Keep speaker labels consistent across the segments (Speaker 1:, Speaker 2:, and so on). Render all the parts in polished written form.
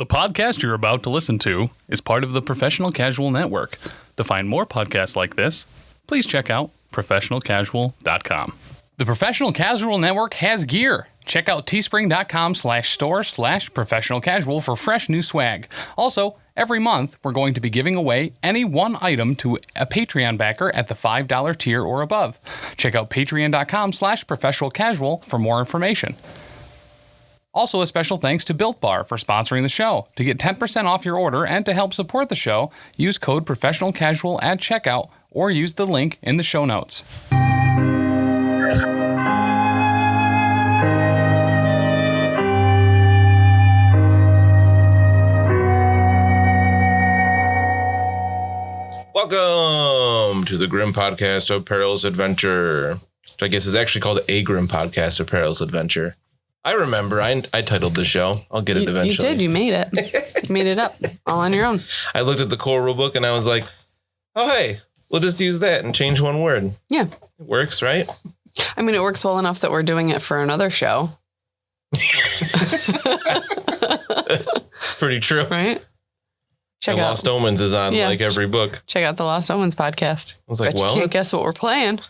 Speaker 1: The podcast you're about to listen to is part of the Professional Casual Network. To find more podcasts like this, please check out professionalcasual.com. The Professional Casual Network has gear. Check out teespring.com/store/professionalcasual for fresh new swag. Also, every month, we're going to be giving away any one item to a Patreon backer at the $5 tier or above. Check out patreon.com/professionalcasual for more information. Also, a special thanks to Built Bar for sponsoring the show. To get 10% off your order and to help support the show, use code ProfessionalCasual at checkout or use the link in the show notes.
Speaker 2: Welcome to the Grim Podcast of Perilous Adventure, which I guess is actually called A Grim Podcast of Perilous Adventure. I remember I titled the show. I'll get it eventually.
Speaker 3: You did. You made it. You made it up all on your own.
Speaker 2: I looked at the core rule book and I was like, oh, hey, we'll just use that and change one word.
Speaker 3: Yeah.
Speaker 2: It works, right?
Speaker 3: I mean, it works well enough that we're doing it for another show.
Speaker 2: Pretty true.
Speaker 3: Right? Check out
Speaker 2: Lost Omens is on like every book.
Speaker 3: Check out the Lost Omens podcast.
Speaker 2: I was like,
Speaker 3: but you can't guess what we're playing.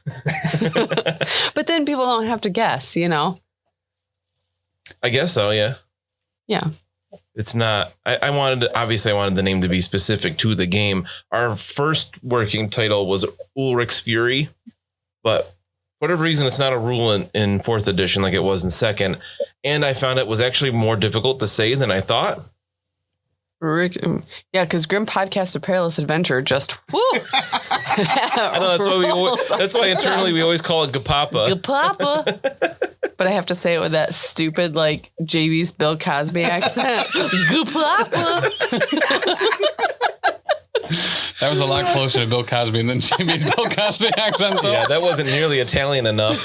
Speaker 3: But then people don't have to guess, you know?
Speaker 2: I guess so, yeah.
Speaker 3: Yeah.
Speaker 2: It's not, I wanted the name to be specific to the game. Our first working title was Ulrich's Fury, but for whatever reason, it's not a rule in 4th edition like it was in 2nd. And I found it was actually more difficult to say than I thought.
Speaker 3: Yeah, because Grim Podcast of Perilous Adventure just woo.
Speaker 2: I know that's why internally we always call it Gapapa.
Speaker 3: Gapapa. But I have to say it with that stupid like JB's Bill Cosby accent. Gapapa.
Speaker 1: That was a lot closer to Bill Cosby than Jimmy's Bill Cosby accent, though.
Speaker 2: Yeah, that wasn't nearly Italian enough.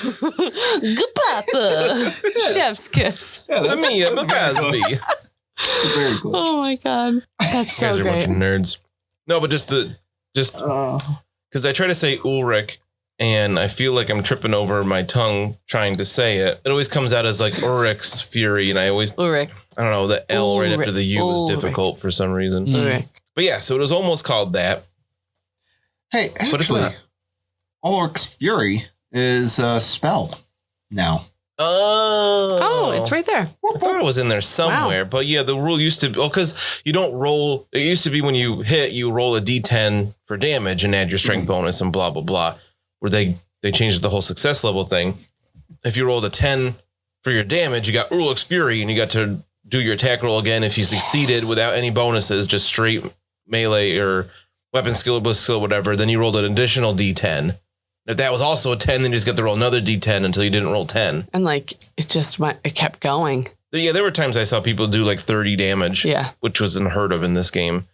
Speaker 3: Gapapa. Chef's kiss.
Speaker 2: Yeah, that's me, Bill Cosby.
Speaker 4: Very close.
Speaker 3: Oh my god, that's so
Speaker 2: great. You guys are a bunch of nerds. No, but just because I try to say Ulrich, and I feel like I'm tripping over my tongue trying to say it. It always comes out as like Ulrich's Fury, and Ulrich. I don't know, the L right after the U is difficult for some reason.
Speaker 3: Ulrich.
Speaker 2: But yeah, so it was almost called that.
Speaker 4: Hey, actually, Ulrich's Fury is a spell now.
Speaker 3: Oh, it's right there.
Speaker 2: I thought it was in there somewhere, but yeah, the rule used to be, because you don't roll. It used to be when you hit, you roll a D10 for damage and add your strength bonus and blah, blah, blah, where they changed the whole success level thing. If you rolled a 10 for your damage, you got Ulrich's Fury and you got to do your attack roll again. If you succeeded without any bonuses, just straight melee or weapon skill or bliss skill, whatever, then you rolled an additional D10. If that was also a 10, then you just get to roll another D10 until you didn't roll 10.
Speaker 3: And like, it kept going.
Speaker 2: Yeah, there were times I saw people do like 30 damage, which was unheard of in this game.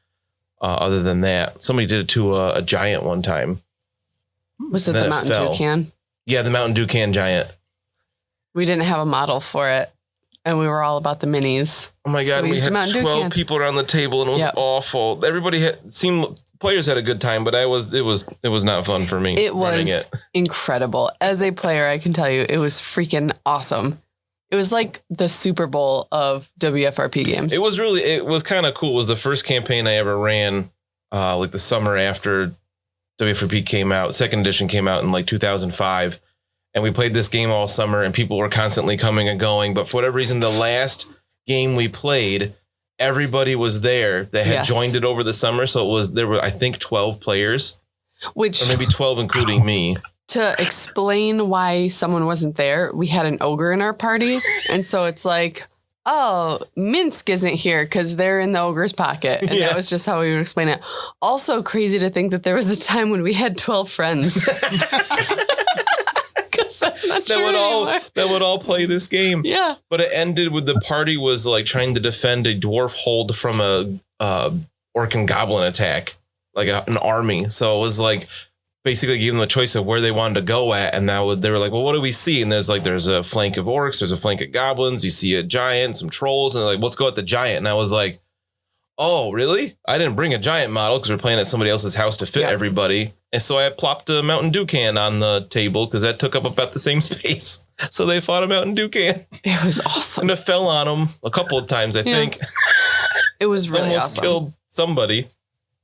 Speaker 2: Other than that, somebody did it to a giant one time.
Speaker 3: Was it the Mountain Dew can?
Speaker 2: Yeah, the Mountain Dew can giant.
Speaker 3: We didn't have a model for it, and we were all about the minis.
Speaker 2: Oh my God, we had 12 people around the table, and it was awful. Everybody players had a good time, but it was not fun for me.
Speaker 3: It was incredible. As a player, I can tell you, it was freaking awesome. It was like the Super Bowl of WFRP games.
Speaker 2: It was kind of cool. It was the first campaign I ever ran, like the summer after WFRP came out. 2nd edition came out in like 2005. And we played this game all summer and people were constantly coming and going. But for whatever reason, the last game we played, everybody was there that had joined it over the summer. So there were, I think, 12 players, or maybe 12, including me.
Speaker 3: To explain why someone wasn't there, we had an ogre in our party. And so it's like, oh, Minsk isn't here because they're in the ogre's pocket. And that was just how we would explain it. Also crazy to think that there was a time when we had 12 friends. That's not true
Speaker 2: that would all play this game.
Speaker 3: Yeah.
Speaker 2: But it ended with the party was like trying to defend a dwarf hold from a orc and goblin attack, like an army. So it was like basically giving them a choice of where they wanted to go at. And they were like, well, what do we see? And there's a flank of orcs. There's a flank of goblins. You see a giant, some trolls. And they're like, let's go at the giant. And I was like, oh, really? I didn't bring a giant model because we're playing at somebody else's house to fit everybody. And so I plopped a Mountain Dew can on the table because that took up about the same space. So they fought a Mountain Dew can.
Speaker 3: It was awesome.
Speaker 2: And it fell on them a couple of times, I think.
Speaker 3: It was really
Speaker 2: almost
Speaker 3: awesome.
Speaker 2: killed somebody.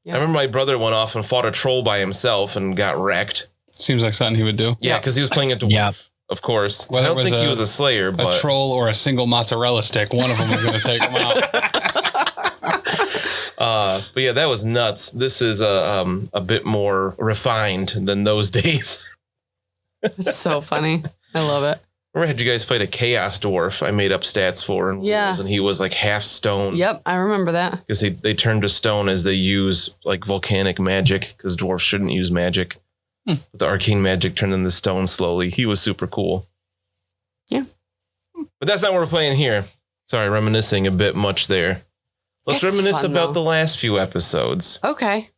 Speaker 3: Yeah.
Speaker 2: I remember my brother went off and fought a troll by himself and got wrecked.
Speaker 1: Seems like something he would do.
Speaker 2: Yeah, because he was playing a dwarf, of course.
Speaker 1: Whether
Speaker 2: I
Speaker 1: it
Speaker 2: don't
Speaker 1: was
Speaker 2: think he was a slayer,
Speaker 1: A
Speaker 2: but
Speaker 1: troll or a single mozzarella stick, one of them was going to take him out.
Speaker 2: but yeah, that was nuts. This is a bit more refined than those days.
Speaker 3: It's so funny. I love it.
Speaker 2: Remember, I had you guys fight a chaos dwarf I made up stats for and rules, and he was like half stone.
Speaker 3: Yep, I remember that.
Speaker 2: Because they turn to stone as they use like volcanic magic, because dwarves shouldn't use magic. But the arcane magic turned them to stone slowly. He was super cool.
Speaker 3: Yeah.
Speaker 2: But that's not what we're playing here. Sorry, reminiscing a bit much there. Let's
Speaker 3: It's
Speaker 2: reminisce
Speaker 3: fun,
Speaker 2: about
Speaker 3: though.
Speaker 2: the last few episodes.
Speaker 3: Okay.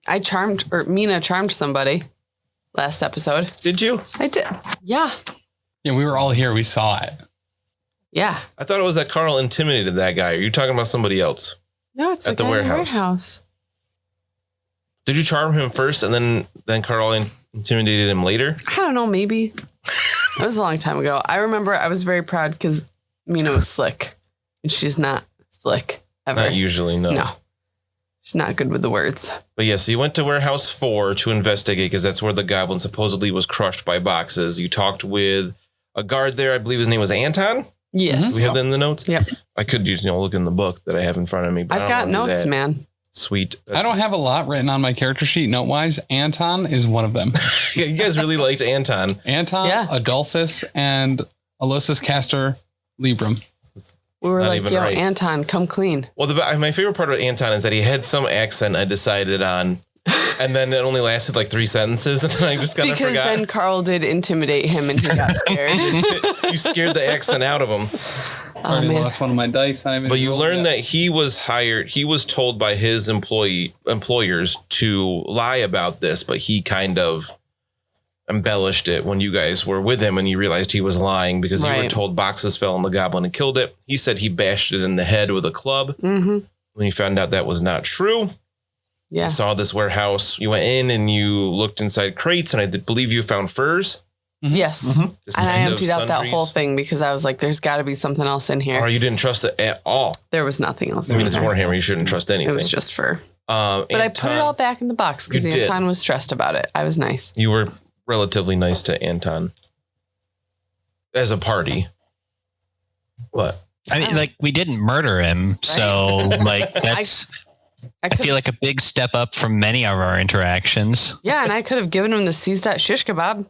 Speaker 3: Mina charmed somebody last episode.
Speaker 2: Did you?
Speaker 3: I did. Yeah.
Speaker 1: Yeah, we were all here. We saw it.
Speaker 3: Yeah.
Speaker 2: I thought it was that Carl intimidated that guy. Are you talking about somebody else?
Speaker 3: No, it's
Speaker 2: At the
Speaker 3: guy in
Speaker 2: warehouse. Did you charm him first and then Carl intimidated him later?
Speaker 3: I don't know, maybe. It was a long time ago. I remember I was very proud because Mina was slick. And she's not slick ever.
Speaker 2: Not usually, no.
Speaker 3: No. She's not good with the words.
Speaker 2: But yes, you went to Warehouse 4 to investigate because that's where the goblin supposedly was crushed by boxes. You talked with a guard there. I believe his name was Anton.
Speaker 3: Yes.
Speaker 2: We have that in the notes?
Speaker 3: Yep.
Speaker 2: I could use, look in the book that I have in front of me. But
Speaker 3: I've got notes, man.
Speaker 2: Sweet.
Speaker 1: I don't have a lot written on my character sheet note-wise. Anton is one of them.
Speaker 2: Yeah, you guys really liked Anton.
Speaker 1: Anton,
Speaker 3: Yeah.
Speaker 1: Adolphus, and Alosis Castor Librum.
Speaker 3: We were
Speaker 2: Not
Speaker 3: like,
Speaker 2: even
Speaker 3: yo,
Speaker 2: right.
Speaker 3: Anton, come clean.
Speaker 2: Well, my favorite part of Anton is that he had some accent I decided on, and then it only lasted like 3 sentences, and then I just kind of
Speaker 3: Because
Speaker 2: forgot.
Speaker 3: then Carl did intimidate him and he got scared.
Speaker 2: You scared the accent out of him.
Speaker 1: Already
Speaker 3: man.
Speaker 1: lost one of my dice.
Speaker 2: But you learned that he was told by his employers to lie about this, but he kind of embellished it when you guys were with him and you realized he was lying because you were
Speaker 3: Right.
Speaker 2: told boxes fell on the goblin and killed it. He said he bashed it in the head with a club.
Speaker 3: Mm-hmm.
Speaker 2: When you found out that was not true,
Speaker 3: Yeah.
Speaker 2: you saw this warehouse. You went in and you looked inside crates, and I believe you found furs.
Speaker 3: Yes.
Speaker 4: Mhm.
Speaker 2: Just
Speaker 3: And I
Speaker 2: end of
Speaker 3: emptied out that
Speaker 2: sundries.
Speaker 3: whole thing because I was like, there's got to be something else in here.
Speaker 2: Or you didn't trust it at all.
Speaker 3: There was nothing else
Speaker 2: I mean,
Speaker 3: in
Speaker 2: it's
Speaker 3: there.
Speaker 2: Warhammer. You shouldn't trust
Speaker 3: It
Speaker 2: anything.
Speaker 3: was just fur.
Speaker 2: But
Speaker 3: But I put it all back in the box because
Speaker 2: You did.
Speaker 3: Anton was stressed about it. I was nice.
Speaker 2: You were relatively nice to Anton as a party. What?
Speaker 5: I mean, like, we didn't murder him, so like that's
Speaker 3: I
Speaker 5: I
Speaker 3: could,
Speaker 5: feel like a big step up from many of our interactions.
Speaker 3: yeah, and I could have given him the seized out shish kebab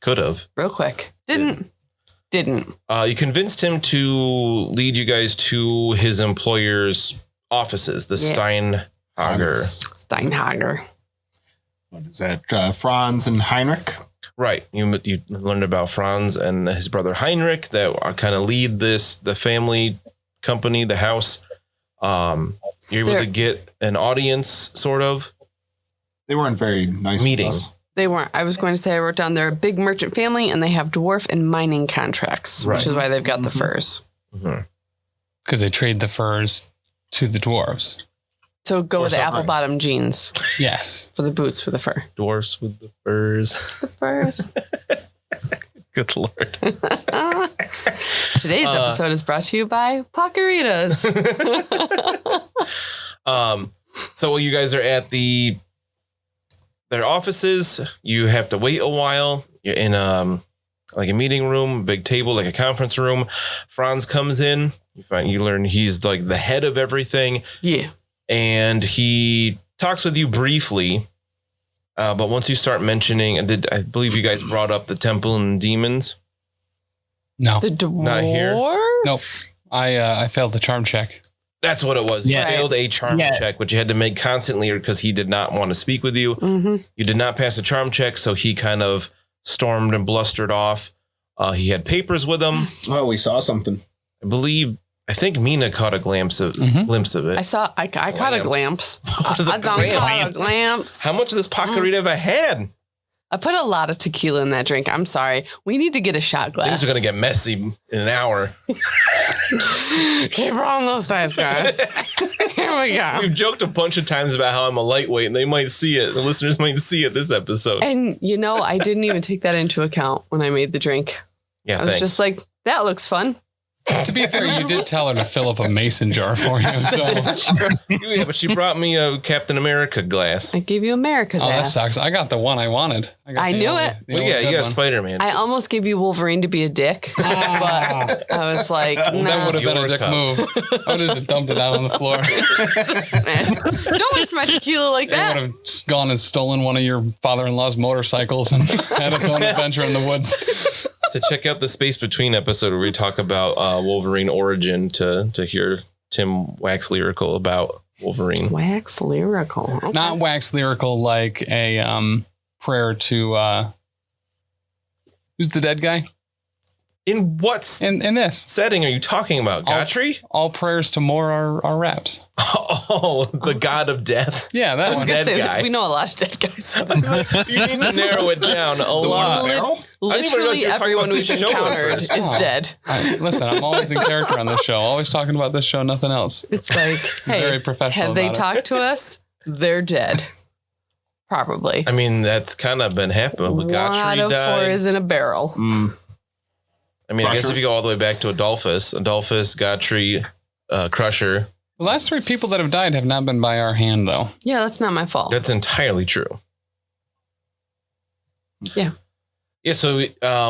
Speaker 2: Could have.
Speaker 3: real quick. Didn't.
Speaker 2: You convinced him to lead you guys to his employer's offices, the
Speaker 3: Yeah.
Speaker 2: Steinhager.
Speaker 3: Steinhager.
Speaker 4: What is that? Franz and Heinrich?
Speaker 2: Right. You learned about Franz and his brother Heinrich that kind of lead the family company, the house. You're able
Speaker 3: They're-
Speaker 2: to get an audience, sort of.
Speaker 4: They weren't very nice
Speaker 2: Meeting.
Speaker 4: with us.
Speaker 3: They weren't. I was going to say I wrote down they're a big merchant family and they have dwarf and mining contracts,
Speaker 2: Right.
Speaker 3: which is why they've got the
Speaker 4: Mhm.
Speaker 3: furs.
Speaker 1: because they trade the furs to the dwarves.
Speaker 3: So go
Speaker 2: Or
Speaker 3: with the
Speaker 2: something.
Speaker 3: apple bottom jeans
Speaker 1: Yes.
Speaker 3: for the boots for the fur.
Speaker 2: Dwarfs with the furs.
Speaker 3: The furs.
Speaker 2: Good Lord.
Speaker 3: Today's episode is brought to you by Pocaritas.
Speaker 2: So while you guys are at their offices, you have to wait a while. You're in like a meeting room, big table, like a conference room. Franz comes in. You learn he's like the head of everything,
Speaker 3: Yeah.
Speaker 2: and he talks with you briefly. But once you start mentioning, I believe you guys brought up the temple and demons.
Speaker 1: No.
Speaker 3: The dwarf?
Speaker 2: Not here.
Speaker 1: Nope. I failed the charm check.
Speaker 2: That's what it was. You
Speaker 5: Yeah.
Speaker 2: failed a charm
Speaker 5: Yeah.
Speaker 2: check, which you had to make constantly because he did not want to speak with you.
Speaker 3: Mm-hmm.
Speaker 2: You did not pass a charm check, so he kind of stormed and blustered off. He had papers with him.
Speaker 4: Oh, we saw something.
Speaker 2: I think Mina caught a glimpse of it.
Speaker 3: I caught a glimpse.
Speaker 2: What is a
Speaker 3: I caught a glimpse.
Speaker 2: How much of this Pacarita have I had?
Speaker 3: I put a lot of tequila in that drink. I'm sorry. We need to get a shot glass.
Speaker 2: Things are going to get messy in an hour.
Speaker 3: Keep rolling those dice, guys. Here we go.
Speaker 2: We've joked a bunch of times about how I'm a lightweight, and they might see it. The listeners might see it this episode.
Speaker 3: And I didn't even take that into account when I made the drink.
Speaker 2: Yeah,
Speaker 3: I was
Speaker 2: thanks.
Speaker 3: just like, that looks fun.
Speaker 1: To be fair, you did tell her to fill up a mason jar for you. So.
Speaker 3: That's true.
Speaker 2: Yeah, but she brought me a Captain America glass.
Speaker 3: I gave you America's
Speaker 1: Oh, that
Speaker 3: ass.
Speaker 1: sucks. I got the one I wanted.
Speaker 3: I knew it.
Speaker 2: Well, yeah, you got Spider-Man.
Speaker 3: I almost gave you Wolverine to be a dick, but I was like,
Speaker 1: That
Speaker 3: nah.
Speaker 1: would have been a
Speaker 2: Your
Speaker 1: dick
Speaker 2: cup.
Speaker 1: move. I would have just dumped it out on the floor.
Speaker 3: Man, don't waste my tequila like
Speaker 1: I
Speaker 3: that.
Speaker 1: would have gone and stolen one of your father-in-law's motorcycles and had its own adventure in the woods.
Speaker 2: So check out the Space Between episode where we talk about Wolverine origin to hear Tim wax lyrical about Wolverine.
Speaker 3: Wax lyrical. Okay.
Speaker 1: Not wax lyrical like a prayer to who's the dead guy?
Speaker 2: In what
Speaker 1: In this.
Speaker 2: setting are you talking about? Gotri?
Speaker 1: All prayers to more are raps.
Speaker 2: Oh, the god of death.
Speaker 1: Yeah,
Speaker 3: I
Speaker 1: that
Speaker 3: was
Speaker 1: one.
Speaker 3: gonna
Speaker 2: Dead
Speaker 3: say
Speaker 2: guy.
Speaker 3: we know a lot of dead guys.
Speaker 2: You need to narrow it down a lot.
Speaker 3: Lit-
Speaker 2: I didn't even realize
Speaker 3: Literally
Speaker 2: you were talking
Speaker 3: everyone
Speaker 2: about
Speaker 3: we've
Speaker 2: this show at
Speaker 3: encountered
Speaker 2: first.
Speaker 3: is
Speaker 1: Oh.
Speaker 3: dead.
Speaker 1: Listen, I'm always in character on this show. Always talking about this show, nothing else.
Speaker 3: It's like,
Speaker 1: Very
Speaker 3: hey,
Speaker 1: professional
Speaker 3: had they
Speaker 1: about it.
Speaker 3: talked to us, they're dead. Probably.
Speaker 2: I mean, that's kind of been happening.
Speaker 3: One
Speaker 2: Gotri
Speaker 3: out of four
Speaker 2: died.
Speaker 3: is in a barrel.
Speaker 2: I mean, I guess
Speaker 4: Crusher.
Speaker 2: if you go all the way back to Adolphus, Gotri, Crusher,
Speaker 1: The last 3 people that have died have not been by our hand, though.
Speaker 3: Yeah, that's not my fault.
Speaker 2: that's entirely true.
Speaker 3: Yeah.
Speaker 2: Yeah. So,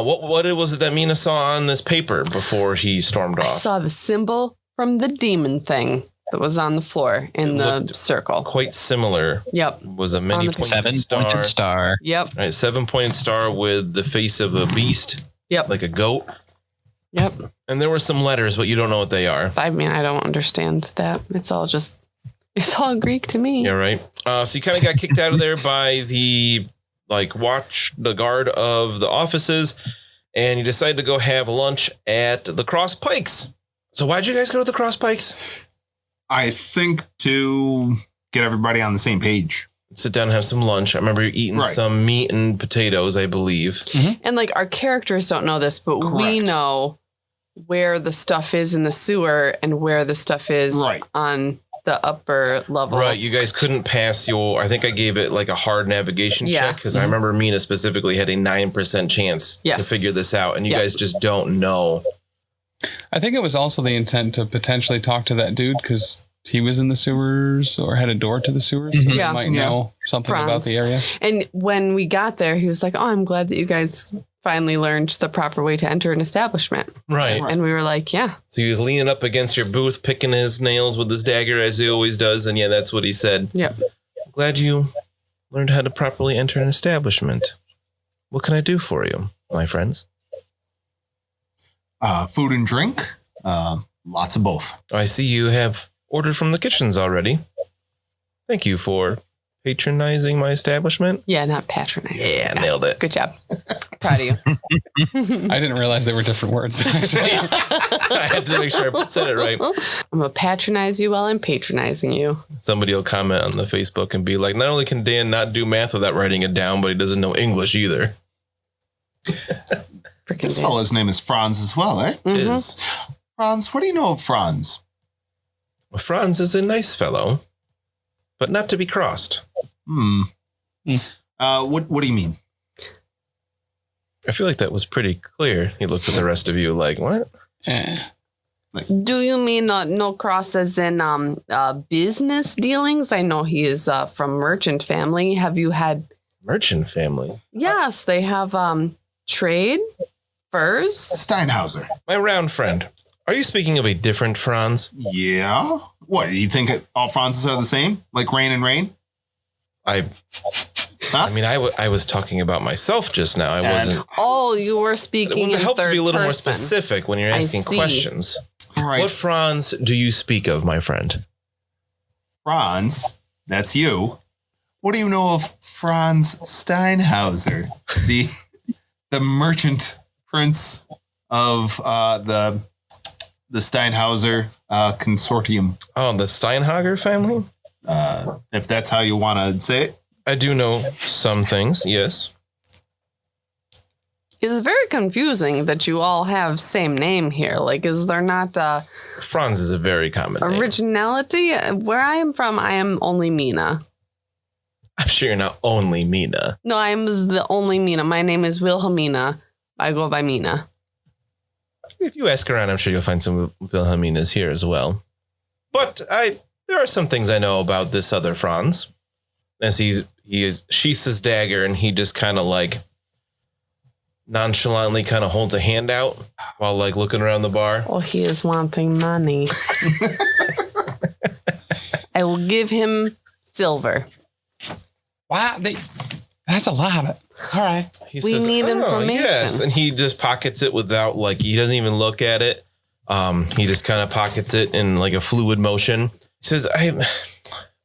Speaker 2: what was it that Mina saw on this paper before he stormed
Speaker 3: I
Speaker 2: off?
Speaker 3: saw the symbol from the demon thing that was on the floor in
Speaker 2: It
Speaker 3: the
Speaker 2: looked
Speaker 3: circle.
Speaker 2: Quite similar.
Speaker 3: Yep.
Speaker 2: Was a many
Speaker 3: the
Speaker 2: pointed
Speaker 5: 7-pointed star.
Speaker 3: Yep.
Speaker 2: Right, 7-pointed star with the face of a beast,
Speaker 3: Yep.
Speaker 2: like a goat.
Speaker 3: Yep.
Speaker 2: And there were some letters, but you don't know what they are.
Speaker 3: I mean, I don't understand that. It's all Greek to me.
Speaker 2: Yeah, right. So you kind of got kicked out of there by the guard of the offices, and you decided to go have lunch at the Cross Pikes. So why'd you guys go to the Cross Pikes?
Speaker 4: I think to get everybody on the same page.
Speaker 2: Sit down and have some lunch. I remember you eating
Speaker 4: Right.
Speaker 2: some meat and potatoes, I believe.
Speaker 3: And like our characters don't know this, but we
Speaker 4: Correct.
Speaker 3: know where the stuff is in the sewer and where the stuff is
Speaker 4: Right.
Speaker 3: on the upper level.
Speaker 2: Right, you guys couldn't pass your. I think I gave it like a hard navigation
Speaker 3: Yeah.
Speaker 2: check because I remember Mina specifically had a 9% chance to
Speaker 3: Yes.
Speaker 2: figure this out, and you
Speaker 3: Yep.
Speaker 2: guys just don't know.
Speaker 1: I think it was also the intent to potentially talk to that dude because he was in the sewers or had a door to the sewers. So
Speaker 3: Yeah.
Speaker 1: he might
Speaker 4: Yeah.
Speaker 1: know something about
Speaker 3: Franz.
Speaker 1: the area.
Speaker 3: And when we got there, he was like, "Oh, I'm glad that you guys finally learned the proper way to enter an establishment."
Speaker 2: Right.
Speaker 3: And we were like, "Yeah,
Speaker 2: So he was leaning up against your booth, picking his nails with his dagger as he always does, and yeah, that's what he said.
Speaker 3: yep."
Speaker 2: Glad you learned how to properly enter an establishment. What can I do for you, my friends?
Speaker 4: Food and drink. Lots of both.
Speaker 2: I see you have ordered from the kitchens already. Thank you for patronizing my establishment.
Speaker 3: Yeah, not patronizing.
Speaker 2: Yeah, nailed it.
Speaker 3: Good job. Proud of you.
Speaker 1: I didn't realize they were different words.
Speaker 2: I had to make sure I said it right.
Speaker 3: I'm gonna patronize you while I'm patronizing you.
Speaker 2: Somebody will comment on the Facebook and be like, not only can Dan not do math without writing it down, but he doesn't know English either.
Speaker 3: Freaking
Speaker 4: This
Speaker 3: Dan.
Speaker 4: fellow's name is Franz as well, eh?
Speaker 2: Is
Speaker 4: Franz, what do you know of Franz?
Speaker 2: Franz is a nice fellow, but not to be crossed.
Speaker 4: What do you mean?
Speaker 2: I feel like that was pretty clear. He looks at the rest of you like, what?
Speaker 1: Eh.
Speaker 3: Do you mean no cross as in business dealings? I know he is from merchant family. Have you had?
Speaker 2: Merchant family.
Speaker 3: Yes, they have trade, furs.
Speaker 4: Steinhauser.
Speaker 2: My round friend. Are you speaking of a different Franz?
Speaker 4: Yeah. What, do you think all Franzes are the same? Like rain and rain?
Speaker 2: I mean, I was talking about myself just now. I wasn't.
Speaker 3: Oh, you were
Speaker 2: It
Speaker 3: speaking
Speaker 2: would
Speaker 3: in
Speaker 2: help to
Speaker 3: third
Speaker 2: be a little more
Speaker 3: person.
Speaker 2: specific when you're
Speaker 3: I
Speaker 2: asking
Speaker 3: see.
Speaker 2: questions.
Speaker 4: All right.
Speaker 2: What Franz do you speak of, my friend?
Speaker 4: Franz, that's you. What do you know of Franz Steinhauser, the merchant prince of the Steinhauser consortium?
Speaker 2: Oh, the Steinhager family?
Speaker 4: If that's how you want to say it.
Speaker 2: I do know some things, yes.
Speaker 3: It's very confusing that you all have same name here. Like, is there not
Speaker 2: Franz is a very common name.
Speaker 3: originality? Where I am from, I am only Mina.
Speaker 2: I'm sure you're not only Mina.
Speaker 3: No, I am the only Mina. My name is Wilhelmina. I go by Mina.
Speaker 2: if you ask around, I'm sure you'll find some Wilhelminas here as well. But there are some things I know about this other Franz. As he sheaths his dagger, and he just kind of like nonchalantly kind of holds a hand out while like looking around the bar.
Speaker 3: Oh, he is wanting money. I will give him silver.
Speaker 1: Wow, that's a lot. All right.
Speaker 2: He
Speaker 3: We need information.
Speaker 2: Yes, and he just pockets it without like he doesn't even look at it. He just kind of pockets it in like a fluid motion. He says, I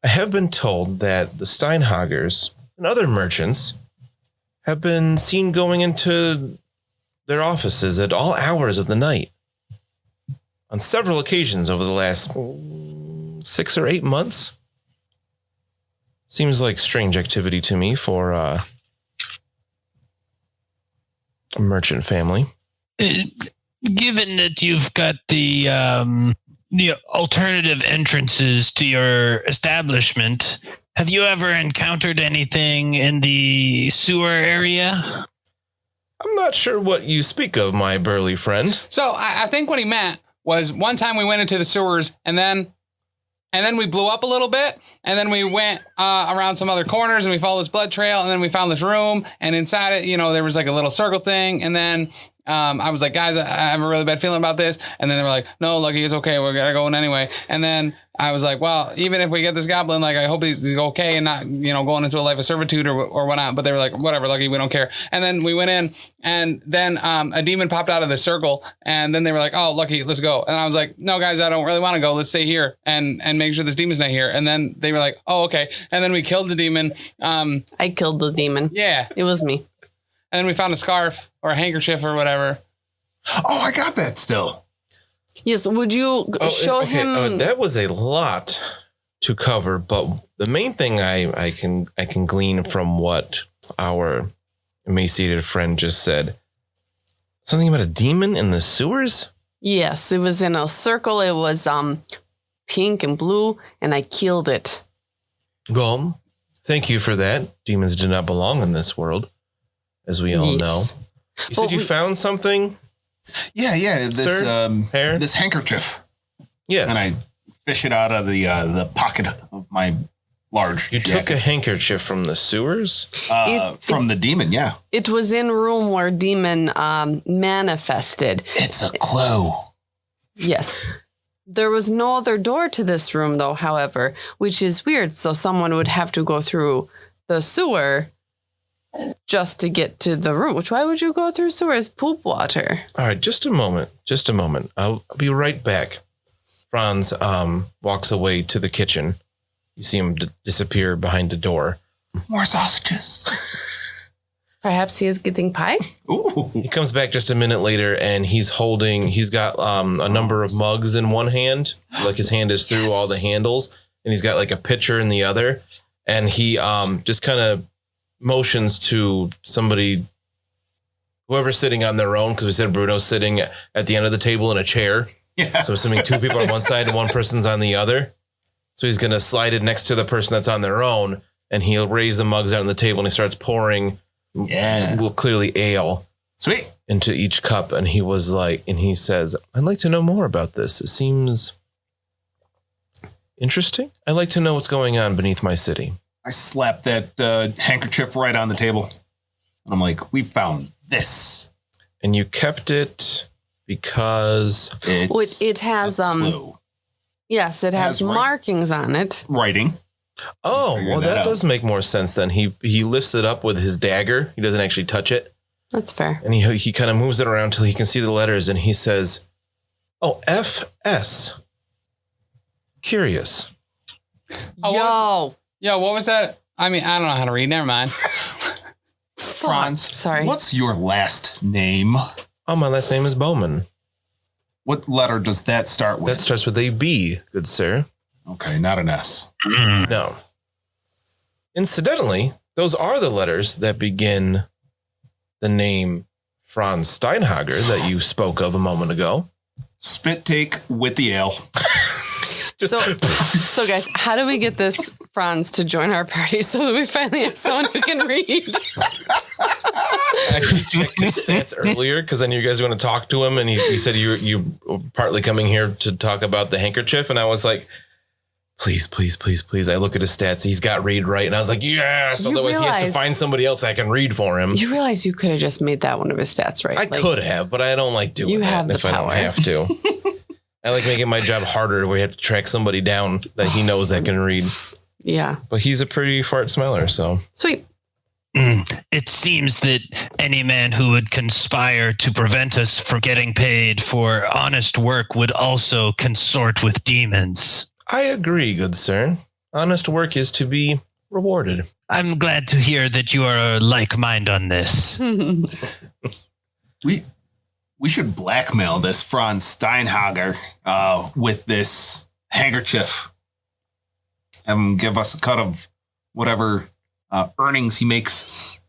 Speaker 2: have been told that the Steinhagers and other merchants have been seen going into their offices at all hours of the night on several occasions over the last 6 or 8 months. Seems like strange activity to me for a merchant family.
Speaker 5: Given that you've got the alternative entrances to your establishment, have you ever encountered anything in the sewer area?
Speaker 2: I'm not sure what you speak of, my burly friend.
Speaker 1: So I think what he meant was one time we went into the sewers and then we blew up a little bit, and then we went around some other corners, and we followed this blood trail, and then we found this room, and inside it, there was like a little circle thing, and then I was like, guys, I have a really bad feeling about this, and then they were like, no, Lucky, it's okay, we're gonna go in anyway, and then I was like, well, even if we get this goblin, like, I hope he's okay and not, going into a life of servitude or whatnot, but they were like, whatever, Lucky, we don't care, and then we went in, and then a demon popped out of the circle, and then they were like, oh, Lucky, let's go, and I was like, no, guys, I don't really want to go, let's stay here, and make sure this demon's not here, and then they were like, oh, okay, and then we killed the demon.
Speaker 3: I killed the demon.
Speaker 1: Yeah.
Speaker 3: It was me.
Speaker 1: And then we found a scarf or a handkerchief or whatever.
Speaker 4: Oh, I got that still.
Speaker 3: Yes, would you show him?
Speaker 2: That was a lot to cover, but the main thing I can glean from what our emaciated friend just said, something about a demon in the sewers?
Speaker 3: Yes, it was in a circle. It was pink and blue, and I killed it.
Speaker 2: Well, thank you for that. Demons do not belong in this world, as we all know. You said you found something?
Speaker 4: Yeah. This
Speaker 2: hair?
Speaker 4: this handkerchief.
Speaker 2: Yes.
Speaker 4: And I fish it out of the pocket of my large.
Speaker 2: You took a handkerchief from the sewers?
Speaker 4: From the demon, yeah.
Speaker 3: It was in room where demon manifested.
Speaker 4: It's a clue.
Speaker 3: Yes. There was no other door to this room, though, however, which is weird. So someone would have to go through the sewer just to get to the room. Which, why would you go through sewer? It's poop water.
Speaker 2: All right, just a moment. I'll be right back. Franz walks away to the kitchen. You see him disappear behind the door.
Speaker 4: More sausages.
Speaker 3: Perhaps he is getting pie?
Speaker 4: Ooh.
Speaker 2: He comes back just a minute later, and he's got a number of mugs in one hand. Like his hand is through all the handles, and he's got like a pitcher in the other. And he just kind of motions to somebody, whoever's sitting on their own, because we said Bruno's sitting at the end of the table in a chair.
Speaker 4: Yeah.
Speaker 2: So assuming 2 people on one side and 1 person's on the other. So he's going to slide it next to the person that's on their own, and he'll raise the mugs out on the table, and he starts pouring clearly ale
Speaker 4: Sweet.
Speaker 2: into each cup. And he says, I'd like to know more about this. It seems interesting. I'd like to know what's going on beneath my city.
Speaker 4: I slapped that handkerchief right on the table. And I'm like, we found this.
Speaker 2: And you kept it because
Speaker 3: It has
Speaker 4: a clue.
Speaker 3: Yes, it has markings on it.
Speaker 4: Writing.
Speaker 2: Oh, well, that
Speaker 4: out.
Speaker 2: does make more sense then. He lifts it up with his dagger. He doesn't actually touch it.
Speaker 3: That's fair.
Speaker 2: And he kind of moves it around till he can see the letters, and he says, oh, FS. Curious.
Speaker 1: Oh, Yo, what was that? I mean, I don't know how to read. Never mind.
Speaker 4: Franz,
Speaker 3: sorry.
Speaker 4: What's your last name?
Speaker 2: Oh, my last name is Bowman.
Speaker 4: What letter does that start with?
Speaker 2: That starts with a B, good sir.
Speaker 4: Okay, not an S.
Speaker 2: No. Incidentally, those are the letters that begin the name Franz Steinhager that you spoke of a moment ago.
Speaker 4: Spit take with the ale.
Speaker 3: So guys, how do we get this Franz to join our party so that we finally have someone who can read.
Speaker 2: I actually checked his stats earlier because I knew you guys were going to talk to him, and he said you were partly coming here to talk about the handkerchief, and I was like, please. I look at his stats. He's got read right, and I was like, yes. Otherwise, he has to find somebody else that can read for him.
Speaker 3: You realize you could have just made that one of his stats, right?
Speaker 2: I could have, but I don't like doing
Speaker 3: you
Speaker 2: that
Speaker 3: have the
Speaker 2: if
Speaker 3: power.
Speaker 2: I don't have to. I like making my job harder where you have to track somebody down that he knows that can read.
Speaker 3: Yeah.
Speaker 2: But he's a pretty fart smeller, so.
Speaker 3: Sweet.
Speaker 5: It seems that any man who would conspire to prevent us from getting paid for honest work would also consort with demons. I
Speaker 2: agree, good sir. Honest work is to be rewarded.
Speaker 5: I'm glad to hear that you are like mind on this.
Speaker 4: We should blackmail this Franz Steinhager with this handkerchief. Have him give us a cut of whatever earnings he makes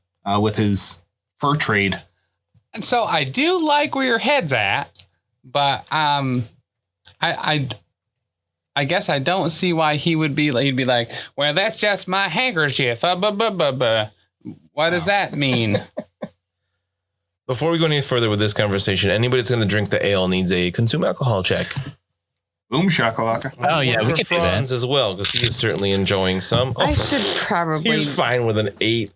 Speaker 4: with his fur trade.
Speaker 1: And so I do like where your head's at, but I guess I don't see why he'd be like, well, that's just my handkerchief. What does that mean?
Speaker 2: Before we go any further with this conversation, anybody that's going to drink the ale needs a consume alcohol check.
Speaker 4: Boom shakalaka.
Speaker 5: Oh, yeah, we can do that.
Speaker 2: Franz as well, because he is certainly enjoying some.
Speaker 3: I should probably...
Speaker 2: He's fine with an 8.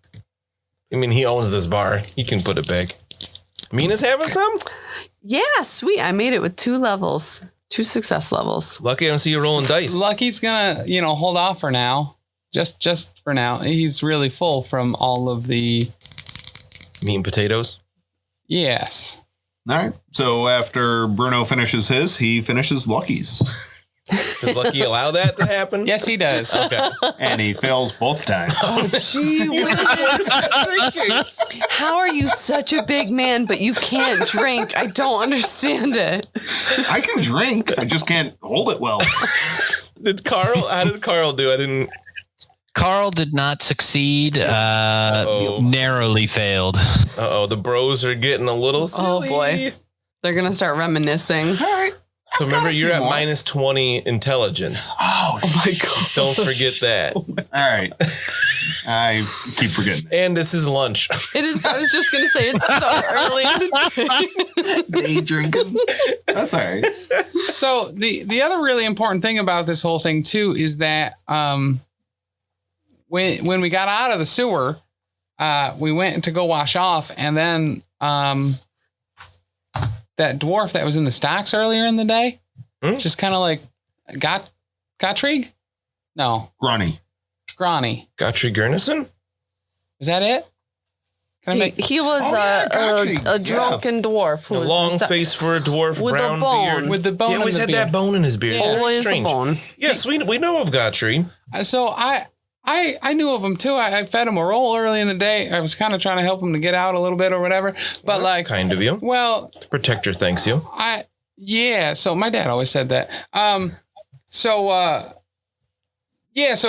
Speaker 2: I mean, he owns this bar. He can put it back. Mina's having some?
Speaker 3: Yeah, sweet. I made it with 2 levels. 2 success levels.
Speaker 2: Lucky I don't see you rolling dice.
Speaker 1: Lucky's gonna, hold off for now. Just for now. He's really full from all of the...
Speaker 2: Meat and potatoes?
Speaker 4: All
Speaker 1: Yes.
Speaker 4: right. So after Bruno finishes his, he finishes Lucky's.
Speaker 2: Does Lucky allow that to happen?
Speaker 1: Yes, he does.
Speaker 2: Okay.
Speaker 4: And he fails both times.
Speaker 3: Oh, gee whiz. How are you such a big man, but you can't drink? I don't understand it.
Speaker 4: I can drink. I just can't hold it well.
Speaker 2: How did Carl do? I didn't...
Speaker 5: Carl did not succeed. Narrowly failed.
Speaker 2: The bros are getting a little silly.
Speaker 3: Oh, boy. They're going to start reminiscing.
Speaker 4: All right.
Speaker 2: So remember, you're at
Speaker 4: more.
Speaker 2: minus 20 intelligence.
Speaker 4: Oh my God.
Speaker 2: Don't forget that.
Speaker 4: All right. I keep forgetting.
Speaker 2: And this is lunch.
Speaker 3: It is. I was just going to say it's so early.
Speaker 4: Day drinking. That's all right.
Speaker 1: So the other really important thing about this whole thing, too, is that when we got out of the sewer, we went to go wash off, and then that dwarf that was in the stocks earlier in the day, just kind of like Gottfried? No.
Speaker 4: Grunny.
Speaker 2: Gottfried Gurnison?
Speaker 1: Is that it?
Speaker 3: He was a drunken dwarf. Who
Speaker 2: A
Speaker 3: was
Speaker 2: long face for a dwarf,
Speaker 3: with
Speaker 2: brown
Speaker 3: a bone.
Speaker 2: beard.
Speaker 1: With the bone
Speaker 2: He always
Speaker 1: in the
Speaker 2: had
Speaker 1: beard.
Speaker 2: that bone in his beard.
Speaker 1: Yeah.
Speaker 3: Always
Speaker 2: Strange.
Speaker 3: a bone.
Speaker 2: Yes, we know of Gottfried.
Speaker 1: So I knew of him too. I fed him a roll early in the day. I was kind of trying to help him to get out a little bit or whatever. But
Speaker 2: That's kind of you.
Speaker 1: Well,
Speaker 2: Protector thanks you.
Speaker 1: So my dad always said that. So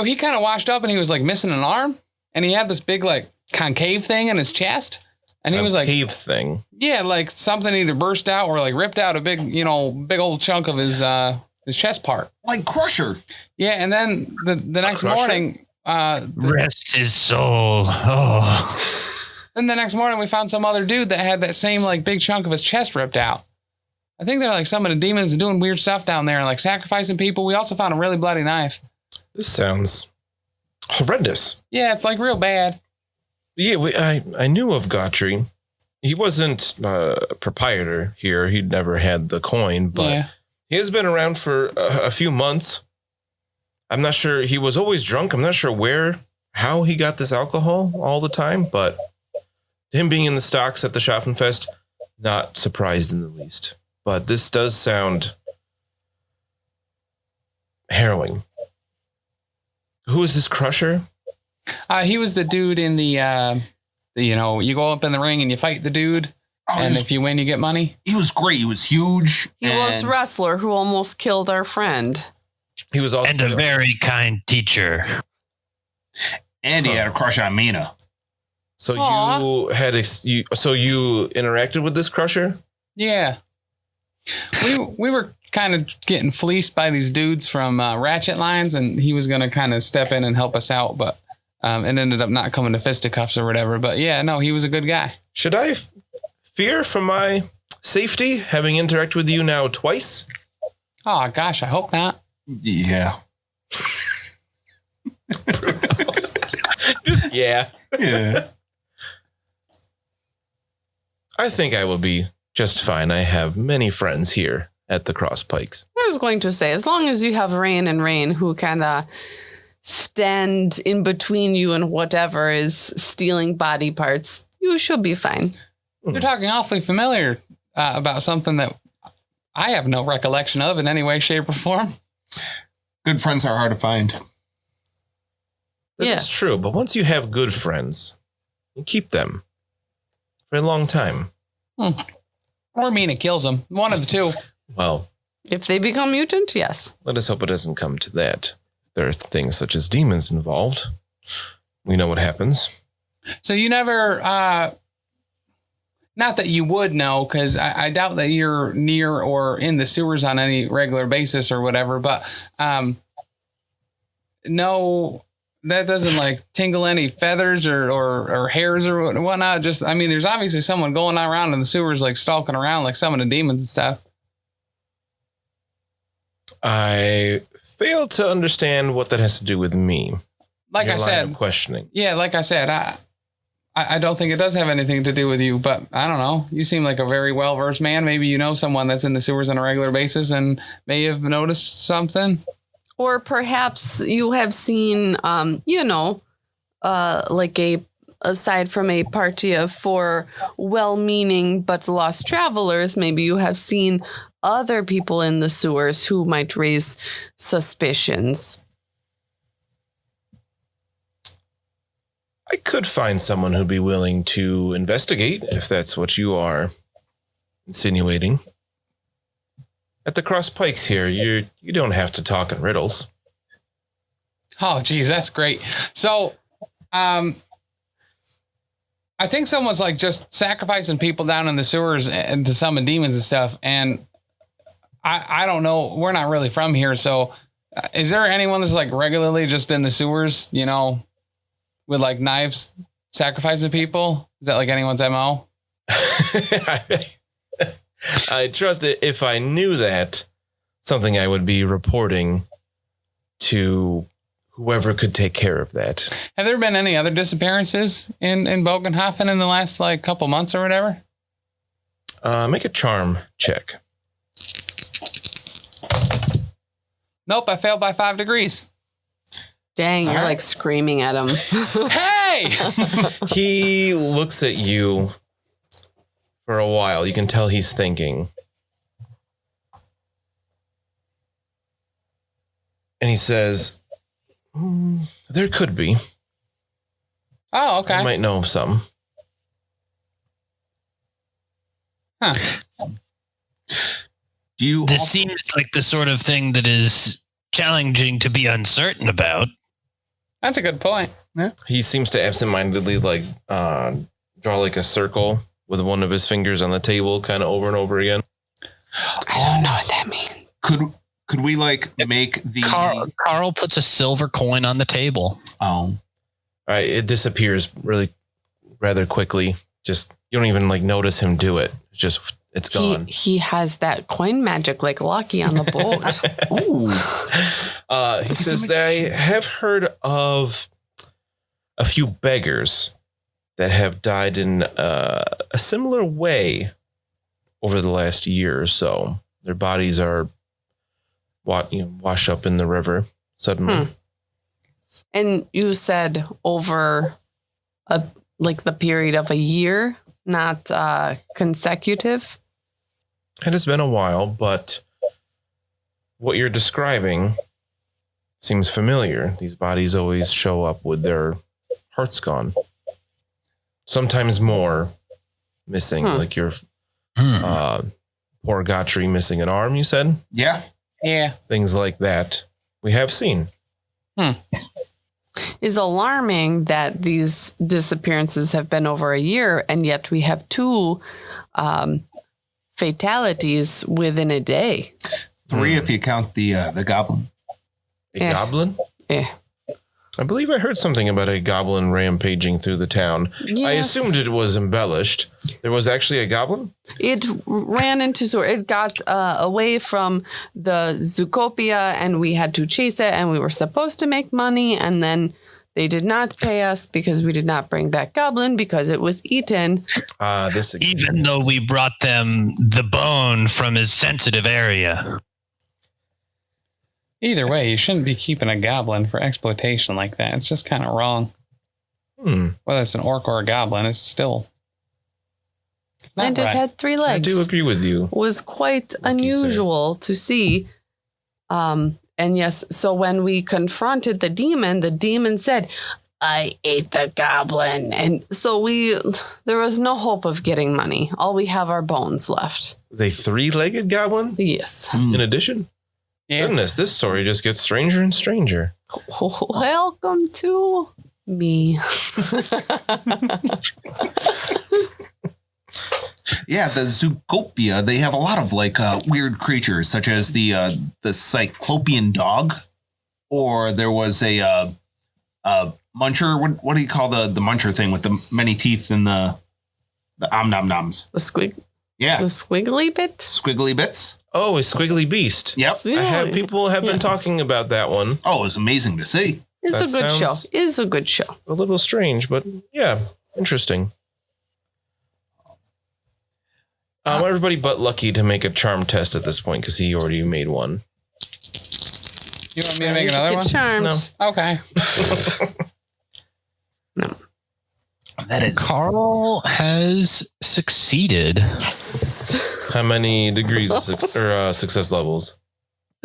Speaker 1: he kind of washed up and he was like missing an arm, and he had this big like concave thing in his chest, and he was like
Speaker 2: cave thing.
Speaker 1: Yeah, like something either burst out or like ripped out a big old chunk of his chest part.
Speaker 4: Like Crusher.
Speaker 1: Yeah, and then the next
Speaker 2: Crusher?
Speaker 1: morning,
Speaker 5: Rest his soul. Oh.
Speaker 1: then the next morning we found some other dude that had that same like big chunk of his chest ripped out. I think they're like some of the demons doing weird stuff down there and like sacrificing people. We also found a really bloody knife.
Speaker 2: This sounds horrendous.
Speaker 1: Yeah, it's like real bad.
Speaker 2: Yeah, I knew of Gottfried. He wasn't a proprietor here. He'd never had the coin, but he has been around for a few months. I'm not sure. He was always drunk. I'm not sure how he got this alcohol all the time, but him being in the stocks at the Schaffenfest, not surprised in the least. But this does sound harrowing. Who is this Crusher?
Speaker 1: He was the dude in the you go up in the ring and you fight the dude, and if you win, you get money.
Speaker 4: He was great. He was huge.
Speaker 3: He was wrestler who almost killed our friend.
Speaker 2: He was also
Speaker 5: And a very kind teacher.
Speaker 4: And he had a crush on Mina.
Speaker 2: So
Speaker 1: Aww.
Speaker 2: you had you interacted with this Crusher?
Speaker 1: Yeah, we were kind of getting fleeced by these dudes from Ratchet Lines, and he was going to kind of step in and help us out, but it ended up not coming to fisticuffs or whatever. But yeah, no, he was a good guy.
Speaker 2: Should I fear for my safety having interacted with you now twice?
Speaker 1: Oh, gosh, I hope not.
Speaker 4: Yeah.
Speaker 2: Just, yeah.
Speaker 4: Yeah.
Speaker 2: I think I will be just fine. I have many friends here at the Cross Pikes.
Speaker 3: I was going to say, as long as you have Rain and Rain who kind of stand in between you and whatever is stealing body parts, you should be fine.
Speaker 1: You're talking awfully familiar about something that I have no recollection of in any way, shape, or form.
Speaker 4: Good friends are hard to find.
Speaker 2: That's true, but once you have good friends, you keep them for a long time.
Speaker 1: Or Mina kills them. One of the two.
Speaker 2: Well,
Speaker 3: If they become mutant, yes.
Speaker 2: let us hope it doesn't come to that. There are things such as demons involved. We know what happens.
Speaker 1: So you never, not that you would know, because I doubt that you're near or in the sewers on any regular basis or whatever, but no, that doesn't like tingle any feathers or hairs or whatnot. Just, I mean, there's obviously someone going around in the sewers, like stalking around like some of the demons and stuff.
Speaker 2: I fail to understand what that has to do with me.
Speaker 1: Like
Speaker 2: Your
Speaker 1: I
Speaker 2: line
Speaker 1: said,
Speaker 2: of questioning.
Speaker 1: yeah, like I said, I don't think it does have anything to do with you, but I don't know. You seem like a very well-versed man. Maybe you know someone that's in the sewers on a regular basis and may have noticed something.
Speaker 3: Or perhaps you have seen, like aside from a party of 4 well-meaning but lost travelers, maybe you have seen other people in the sewers who might raise suspicions.
Speaker 2: I could find someone who'd be willing to investigate, if that's what you are insinuating. At the Cross Pikes here, you don't have to talk in riddles.
Speaker 1: Oh, geez, that's great. So, I think someone's like just sacrificing people down in the sewers and to summon demons and stuff. And I don't know. We're not really from here. So is there anyone that's like regularly just in the sewers, you know, with like knives sacrificing people? Is that like anyone's MO?
Speaker 2: I trust it. If I knew that, something I would be reporting to whoever could take care of that.
Speaker 1: Have there been any other disappearances in Bogenhofen in the last like couple months or whatever?
Speaker 2: Make a charm check.
Speaker 1: Nope, I failed by 5 degrees.
Speaker 3: Dang, you're like screaming at him.
Speaker 1: Hey!
Speaker 2: He looks at you for a while. You can tell he's thinking. And he says, there could be.
Speaker 1: Oh, okay.
Speaker 2: I might know of some.
Speaker 1: Huh.
Speaker 5: This seems like the sort of thing that is challenging to be uncertain about.
Speaker 1: That's a good point.
Speaker 2: He seems to absentmindedly like draw like a circle with one of his fingers on the table kind of over and over again.
Speaker 3: I don't know what that means.
Speaker 4: Could we like make the
Speaker 5: Carl puts a silver coin on the table.
Speaker 4: Oh.
Speaker 2: All right, it disappears rather quickly. Just you don't even like notice him do it. It's gone.
Speaker 3: He has that coin magic like Lucky on the boat.
Speaker 4: Ooh.
Speaker 2: He says that I have heard of a few beggars that have died in a similar way over the last year or so. Their bodies are wash up in the river suddenly.
Speaker 3: And you said over the period of a year, not consecutive.
Speaker 2: It has been a while, but what you're describing seems familiar. These bodies always show up with their hearts gone. Sometimes more missing, like your poor Gotri missing an arm, you said?
Speaker 4: Yeah.
Speaker 1: Yeah.
Speaker 2: Things like that we have seen.
Speaker 3: Is alarming that these disappearances have been over a year, and yet we have 2 fatalities within a day.
Speaker 4: 3 if you count the goblin.
Speaker 2: A goblin?
Speaker 3: Yeah.
Speaker 2: I believe I heard something about a goblin rampaging through the town.
Speaker 3: Yes.
Speaker 2: I assumed it was embellished. There was actually a goblin?
Speaker 3: It ran into it got away from the Zootopia, and we had to chase it, and we were supposed to make money, and then they did not pay us because we did not bring back Goblin because it was eaten.
Speaker 5: Even though we brought them the bone from his sensitive area.
Speaker 1: Either way, you shouldn't be keeping a goblin for exploitation like that. It's just kind of wrong. Whether it's an orc or a goblin, it's still not
Speaker 3: And it
Speaker 1: right.
Speaker 3: had 3 legs.
Speaker 2: I do agree with you.
Speaker 3: Was quite unusual to see. And yes, so when we confronted the demon said, I ate the goblin. And so there was no hope of getting money. All we have are bones left.
Speaker 2: Is a 3-legged goblin?
Speaker 3: Yes.
Speaker 2: In addition?
Speaker 1: Yeah.
Speaker 2: Goodness, this story just gets stranger and stranger.
Speaker 3: Welcome to me.
Speaker 4: Yeah, the Zootopia, they have a lot of like weird creatures, such as the cyclopean dog, or there was a muncher. What do you call the muncher thing with the many teeth and the om-nom-noms?
Speaker 3: The
Speaker 4: Yeah,
Speaker 3: squiggly bit?
Speaker 4: squiggly bits.
Speaker 2: Oh, a squiggly beast.
Speaker 4: Yep.
Speaker 2: People have been talking about that one.
Speaker 4: Oh, it's amazing to see.
Speaker 3: It's
Speaker 2: That
Speaker 3: a good show.
Speaker 2: sounds-
Speaker 3: It's a good show.
Speaker 2: A little strange, but yeah, interesting. Everybody but Lucky to make a charm test at this point because he already made one.
Speaker 1: You want me to make another
Speaker 3: Get
Speaker 1: one?
Speaker 3: charmed.
Speaker 2: No.
Speaker 1: Okay.
Speaker 3: No.
Speaker 4: That is
Speaker 5: Carl has succeeded.
Speaker 3: Yes.
Speaker 2: How many degrees of success levels?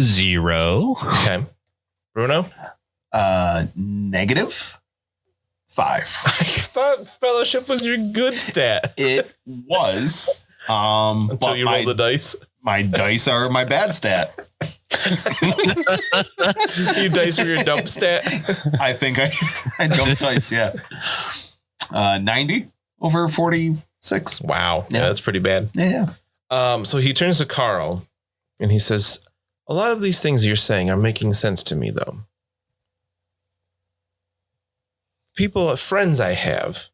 Speaker 5: 0.
Speaker 2: Okay. Bruno?
Speaker 4: -5.
Speaker 2: I thought fellowship was your good stat.
Speaker 4: It was.
Speaker 2: Until
Speaker 4: But
Speaker 2: you roll the dice.
Speaker 4: my dice are my bad stat.
Speaker 2: You dice for your dump stat.
Speaker 4: I think I dumped dice, yeah. 90 over 46.
Speaker 2: Wow. Yeah,
Speaker 4: Yeah.
Speaker 2: that's pretty bad.
Speaker 4: Yeah.
Speaker 2: So he turns to Carl and he says, a lot of these things you're saying are making sense to me, though. Friends I have,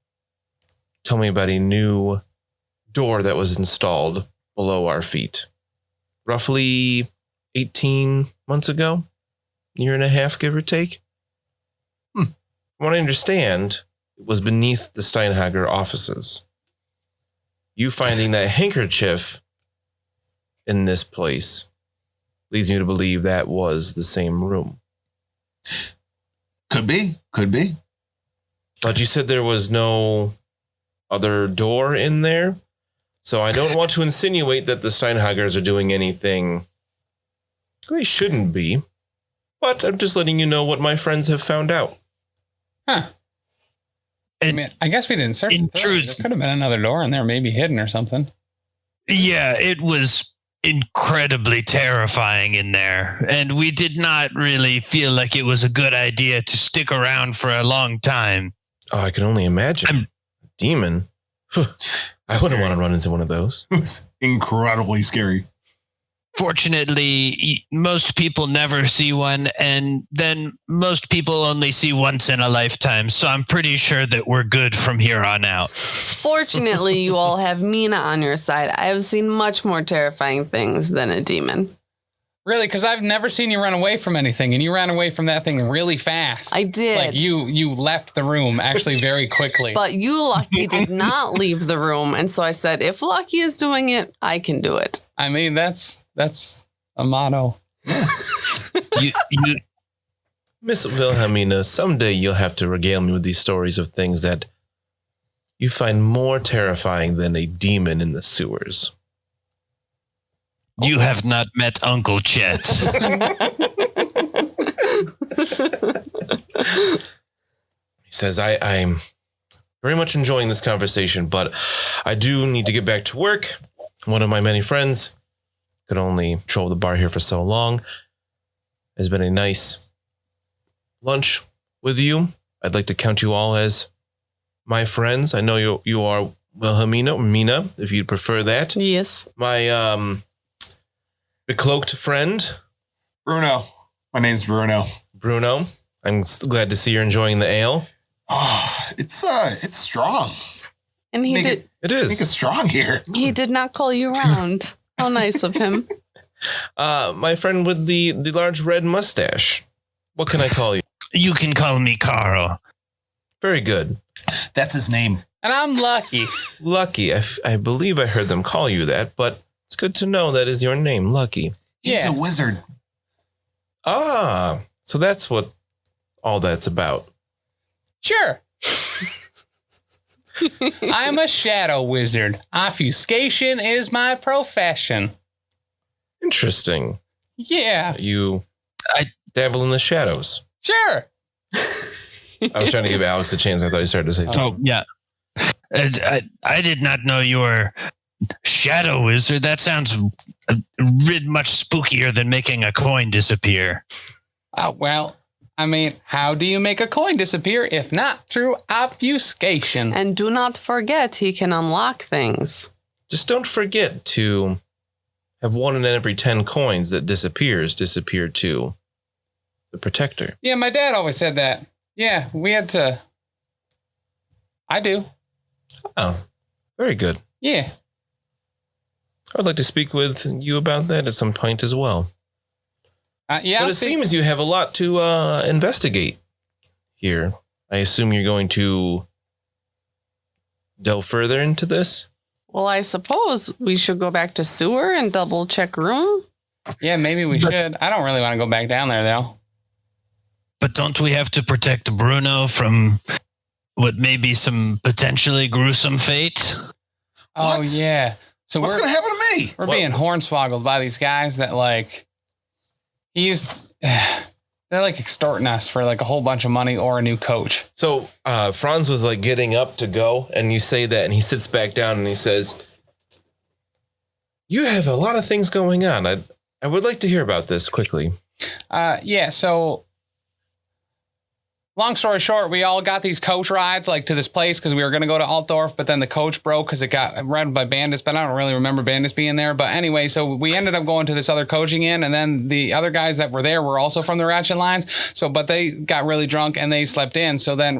Speaker 2: tell me about a new door that was installed below our feet. Roughly 18 months ago, year and a half, give or take. From what I understand, it was beneath the Steinhager offices. You finding that handkerchief in this place leads you to believe that was the same room.
Speaker 4: Could be.
Speaker 2: But you said there was no other door in there. So I don't want to insinuate that the Steinhagers are doing anything they shouldn't be. But I'm just letting you know what my friends have found out.
Speaker 1: Huh. I mean, I guess we didn't search.
Speaker 5: In
Speaker 1: it thoroughly.
Speaker 5: truth-
Speaker 1: There could have been another door in there, maybe hidden or something.
Speaker 5: Yeah, it was incredibly terrifying in there. And we did not really feel like it was a good idea to stick around for a long time.
Speaker 2: Oh, I can only imagine. Demon. I wouldn't want to run into one of those.
Speaker 4: It was incredibly scary.
Speaker 5: Fortunately, most people never see one, and then most people only see once in a lifetime. So I'm pretty sure that we're good from here on out.
Speaker 3: Fortunately, you all have Mina on your side. I have seen much more terrifying things than a demon.
Speaker 1: Really? Because I've never seen you run away from anything, and you ran away from that thing really fast.
Speaker 3: I did.
Speaker 1: Like you left the room actually very quickly.
Speaker 3: But you, Lucky, did not leave the room. And so I said, if Lucky is doing it, I can do it.
Speaker 1: I mean, that's a motto.
Speaker 5: You,
Speaker 2: Miss Wilhelmina, someday you'll have to regale me with these stories of things that you find more terrifying than a demon in the sewers.
Speaker 5: you have not met Uncle Chet.
Speaker 2: He says, I'm very much enjoying this conversation, but I do need to get back to work. One of my many friends could only control the bar here for so long. It's been a nice lunch with you. I'd like to count you all as my friends. I know you are Wilhelmina or Mina, if you'd prefer that.
Speaker 3: Yes.
Speaker 2: My becloaked friend,
Speaker 4: Bruno. My name's Bruno.
Speaker 2: Bruno. I'm glad to see you're enjoying the ale.
Speaker 4: Oh, it's strong.
Speaker 3: And he did.
Speaker 2: It
Speaker 4: I think it's
Speaker 2: is.
Speaker 4: strong here.
Speaker 3: He did not call you around. How nice of him.
Speaker 2: My friend with the large red mustache. What can I call you?
Speaker 5: You can call me Carl.
Speaker 2: Very good.
Speaker 4: That's his name.
Speaker 1: And I'm Lucky.
Speaker 2: Lucky. I believe I heard them call you that, but it's good to know that is your name, Lucky.
Speaker 4: He's
Speaker 1: Yeah.
Speaker 4: a wizard.
Speaker 2: Ah, so that's what all that's about.
Speaker 1: Sure. I'm a shadow wizard. Obfuscation is my profession.
Speaker 2: Interesting.
Speaker 1: Yeah,
Speaker 2: You dabble in the shadows.
Speaker 1: sure.
Speaker 2: I was trying to give Alex a chance. I thought he started to say something.
Speaker 5: Oh, yeah. I did not know you were shadow wizard. That sounds much spookier than making a coin disappear.
Speaker 1: Well, I mean, how do you make a coin disappear if not through obfuscation?
Speaker 3: And do not forget, he can unlock things.
Speaker 2: Just don't forget to have 1 in every 10 coins that disappear to the protector.
Speaker 1: Yeah, my dad always said that. Yeah, we had to. I do.
Speaker 2: Oh, very good.
Speaker 1: Yeah.
Speaker 2: I would like to speak with you about that at some point as well.
Speaker 1: Yeah.
Speaker 2: But
Speaker 1: I'll
Speaker 2: it
Speaker 1: speak-
Speaker 2: seems you have a lot to investigate here. I assume you're going to delve further into this?
Speaker 3: Well, I suppose we should go back to sewer and double check room.
Speaker 1: Yeah, maybe we should. I don't really want to go back down there, though.
Speaker 5: But don't we have to protect Bruno from what may be some potentially gruesome fate?
Speaker 1: Oh,
Speaker 4: What?
Speaker 1: yeah. So
Speaker 4: What's going to happen to me?
Speaker 1: we're being hornswoggled by these guys that, like, they're like extorting us for like a whole bunch of money or a new coach.
Speaker 2: So Franz was like getting up to go, and you say that, and he sits back down and he says, "You have a lot of things going on. I would like to hear about this quickly."
Speaker 1: Yeah, so long story short, we all got these coach rides like to this place because we were going to go to Altdorf, but then the coach broke because it got rented by Bandits, but I don't really remember Bandits being there. But anyway, so we ended up going to this other coaching inn, and then the other guys that were there were also from the Ratchet Lines. So, but they got really drunk and they slept in. So then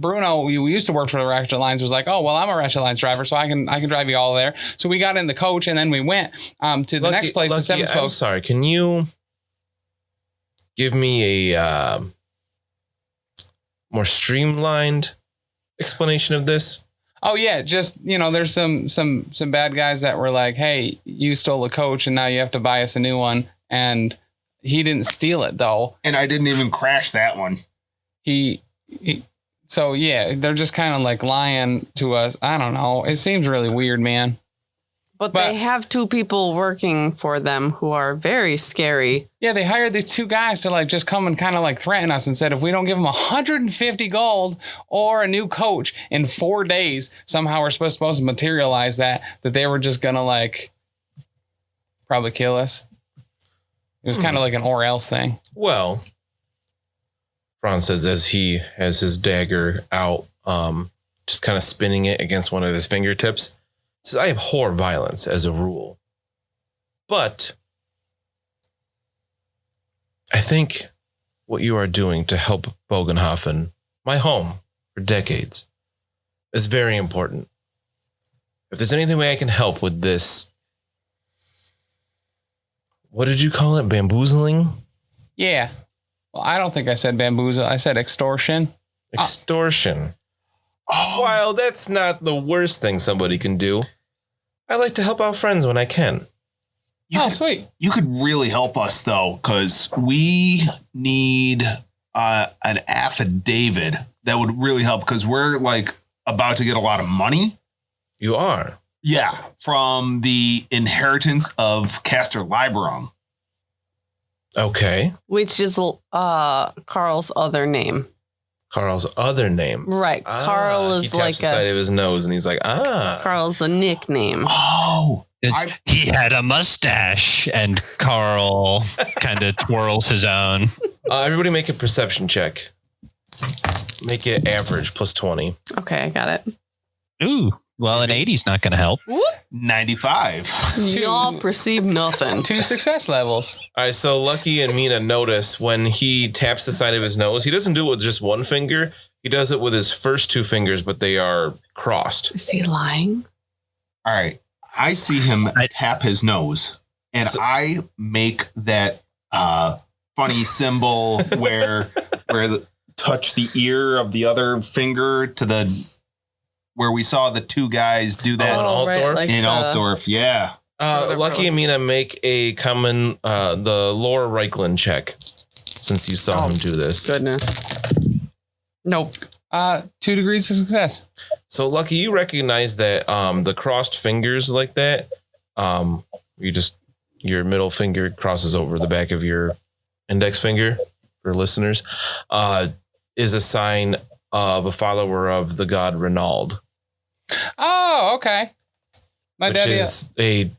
Speaker 1: Bruno, who used to work for the Ratchet Lines, was like, "Oh, well, I'm a Ratchet Lines driver, so I can drive you all there." So we got in the coach, and then we went to the next place, the Seven
Speaker 2: I'm
Speaker 1: Spokes.
Speaker 2: sorry, can you give me a more streamlined explanation of this?
Speaker 1: Oh yeah, just there's some bad guys that were like, "Hey, you stole a coach, and now you have to buy us a new one." And he didn't steal it though.
Speaker 4: And I didn't even crash that one.
Speaker 1: So yeah, they're just kind of like lying to us. I don't know. It seems really weird, man.
Speaker 3: But
Speaker 1: But-
Speaker 3: they have 2 people working for them who are very scary.
Speaker 1: Yeah, they hired these 2 guys to like just come and kind of like threaten us and said if we don't give them 150 gold or a new coach in 4 days, somehow we're supposed to materialize that they were just gonna like probably kill us. It was kind of like an or else thing.
Speaker 2: Well, Franz says as he has his dagger out, just kind of spinning it against one of his fingertips. Says, "I abhor violence as a rule, but I think what you are doing to help Bogenhofen, my home for decades, is very important. If there's anything way I can help with this, what did you call it? Bamboozling?
Speaker 1: Yeah. Well, I don't think I said bamboozle. I said extortion.
Speaker 2: Extortion.
Speaker 4: Oh,
Speaker 2: While that's not the worst thing somebody can do, I like to help out friends when I can.
Speaker 1: Sweet.
Speaker 4: you could really help us though, because we need an affidavit that would really help, because we're like about to get a lot of money.
Speaker 2: You are.
Speaker 4: Yeah, from the inheritance of Castor Liberum.
Speaker 2: Okay.
Speaker 3: Which is Carl's other name.
Speaker 2: Carl's other name.
Speaker 3: Right. Carl
Speaker 2: he
Speaker 3: is
Speaker 2: taps
Speaker 3: like
Speaker 2: the side of his nose and he's like,
Speaker 3: Carl's a nickname.
Speaker 4: Oh,
Speaker 5: He had a mustache, and Carl kind of twirls his own.
Speaker 2: Everybody make a perception check. Make it average plus 20.
Speaker 3: Okay, I got it.
Speaker 5: Ooh, Well, an 80's not going to help.
Speaker 4: 95.
Speaker 3: Y'all perceive nothing.
Speaker 1: 2 success levels.
Speaker 2: All right, so Lucky and Mina notice when he taps the side of his nose, he doesn't do it with just one finger. He does it with his first 2 fingers, but they are crossed.
Speaker 3: Is he lying?
Speaker 4: All right. I see him tap his nose, and I make that funny symbol where touch the ear of the other finger to the where we saw the 2 guys do that
Speaker 2: in Altdorf.
Speaker 3: Like
Speaker 4: Altdorf, yeah.
Speaker 2: Lucky and Mina make a common the Laura Reichland check since you saw him do this.
Speaker 3: Goodness. Nope.
Speaker 1: 2 degrees of success.
Speaker 2: So Lucky, you recognize that the crossed fingers like that, your middle finger crosses over the back of your index finger for listeners, is a sign of a follower of the god Renald.
Speaker 1: Oh, okay. My
Speaker 2: which
Speaker 1: daddy
Speaker 2: is a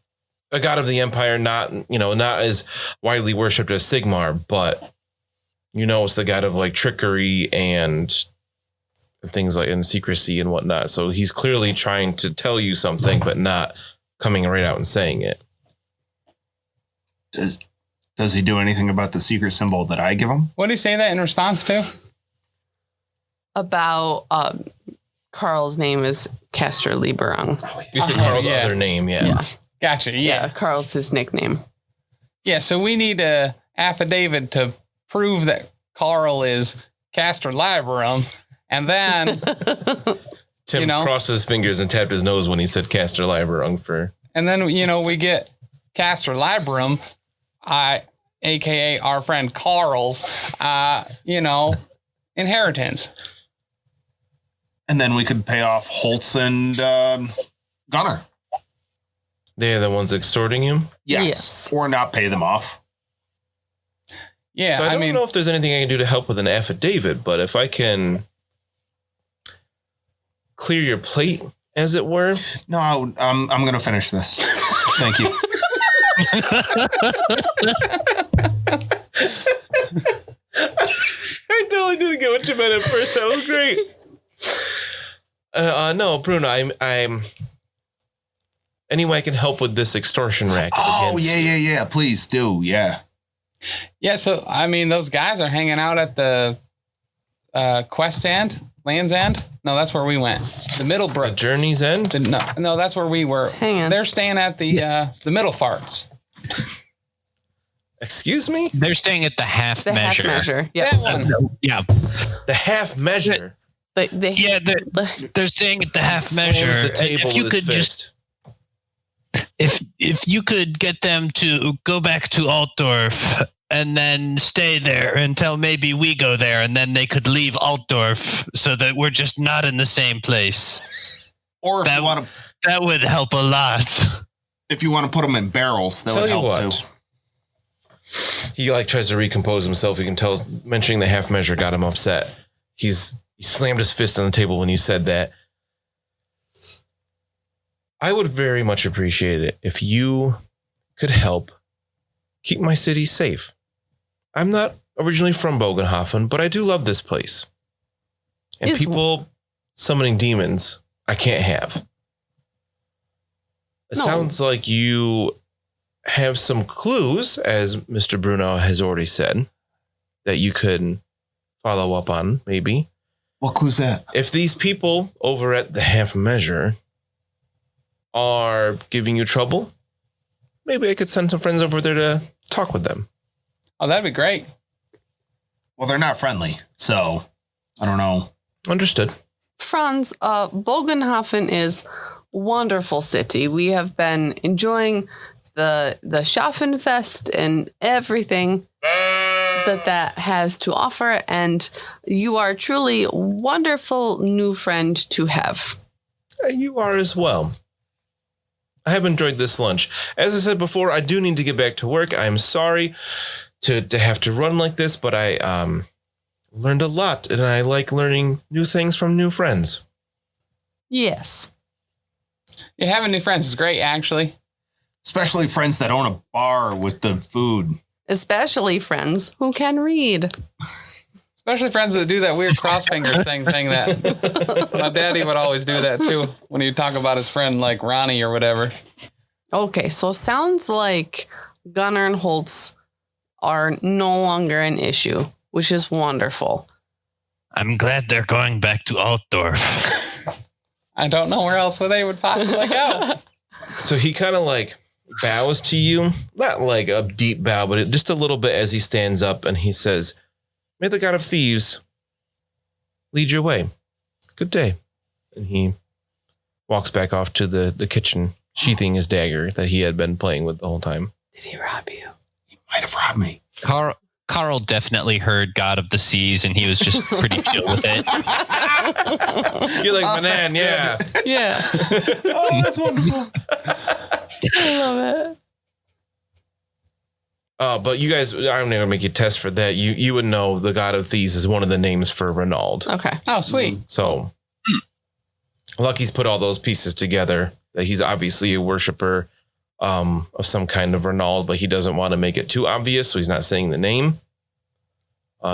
Speaker 2: god of the empire, not as widely worshipped as Sigmar, but it's the god of like trickery and things like in secrecy and whatnot. So he's clearly trying to tell you something, but not coming right out and saying it.
Speaker 4: Does he do anything about the secret symbol that I give him?
Speaker 1: What did he say that in response to?
Speaker 3: About Carl's name is Castor Lieberung.
Speaker 2: You said Carl's other name, yeah.
Speaker 1: Gotcha.
Speaker 3: Yeah, Carl's his nickname.
Speaker 1: Yeah, so we need a affidavit to prove that Carl is Castor Lieberung, and then
Speaker 2: Tim crossed his fingers and tapped his nose when he said Castor Lieberung
Speaker 1: and then we get Castor Lieberung, aka our friend Carl's inheritance.
Speaker 4: And then we could pay off Holtz and Gunnar.
Speaker 2: They're the ones extorting him?
Speaker 3: Yes.
Speaker 4: Or not pay them off.
Speaker 1: Yeah,
Speaker 2: so I don't know if there's anything I can do to help with an affidavit, but if I can clear your plate, as it were.
Speaker 4: No, I'm going to finish this. Thank you.
Speaker 2: I totally didn't get what you meant at first. That was great. No, Bruno, I'm any way I can help with this extortion racket.
Speaker 4: Oh, yeah. Please do. Yeah.
Speaker 1: Yeah. So, those guys are hanging out at the Quest End, Land's End. No, that's where we went. The Middlebrook.
Speaker 2: The Journey's End?
Speaker 1: No, that's where we were.
Speaker 3: Hang on.
Speaker 1: They're staying at the Middle Farts.
Speaker 2: Excuse me?
Speaker 5: They're staying at the half measure.
Speaker 3: Half measure. Yeah.
Speaker 1: That one.
Speaker 5: Yeah.
Speaker 2: The half measure.
Speaker 3: But
Speaker 5: they're staying at the half measure.
Speaker 2: The table
Speaker 5: if you
Speaker 2: with
Speaker 5: could
Speaker 2: his fist.
Speaker 5: if you could get them to go back to Altdorf and then stay there until maybe we go there, and then they could leave Altdorf so that we're just not in the same place.
Speaker 4: Or if
Speaker 5: that would help a lot.
Speaker 4: If you want to put them in barrels, that would help too.
Speaker 2: He tries to recompose himself. You can tell mentioning the half measure got him upset. He slammed his fist on the table when you said that. I would very much appreciate it if you could help keep my city safe. I'm not originally from Bogenhofen, but I do love this place. And people summoning demons, I can't have. It sounds like you have some clues, as Mr. Bruno has already said, that you could follow up on, maybe.
Speaker 4: What clue's that?
Speaker 2: If these people over at the half measure are giving you trouble, maybe I could send some friends over there to talk with them.
Speaker 1: Oh, that'd be great.
Speaker 4: Well, they're not friendly, so I don't know.
Speaker 2: Understood.
Speaker 3: Franz, Bogenhofen is wonderful city. We have been enjoying the Schaffenfest and everything that has to offer, and you are truly a wonderful new friend to have.
Speaker 2: You are as well. I have enjoyed this lunch. As I said before, I do need to get back to work. I'm sorry to have to run like this, but I learned a lot, and I like learning new things from new friends.
Speaker 3: Yes.
Speaker 1: Yeah, having new friends is great, actually.
Speaker 4: Especially friends that own a bar with the food.
Speaker 3: Especially friends who can read.
Speaker 1: Especially friends that do that weird cross fingers thing that my daddy would always do that too when he'd talk about his friend like Ronnie or whatever.
Speaker 3: Okay, so sounds like Gunnar and Holtz are no longer an issue, which is wonderful.
Speaker 5: I'm glad they're going back to Altdorf.
Speaker 1: I don't know where else they would possibly go.
Speaker 2: So he kind of like bows to you, not like a deep bow, but just a little bit as he stands up and he says, "May the god of thieves lead your way. Good day." And he walks back off to the kitchen, sheathing his dagger that he had been playing with the whole time.
Speaker 3: Did he rob you?
Speaker 4: He might have robbed me.
Speaker 5: Carl definitely heard God of the Seas, and he was just pretty chill with it.
Speaker 2: You're like, "Manan, yeah."
Speaker 3: Yeah.
Speaker 4: Oh, that's wonderful.
Speaker 3: I love it.
Speaker 2: But you guys, I'm going to make you test for that. You would know the god of thieves is one of the names for Renaud.
Speaker 3: Okay.
Speaker 1: Oh, sweet.
Speaker 2: So Lucky's put all those pieces together. That he's obviously a worshiper of some kind of Renaud, but he doesn't want to make it too obvious, so he's not saying the name.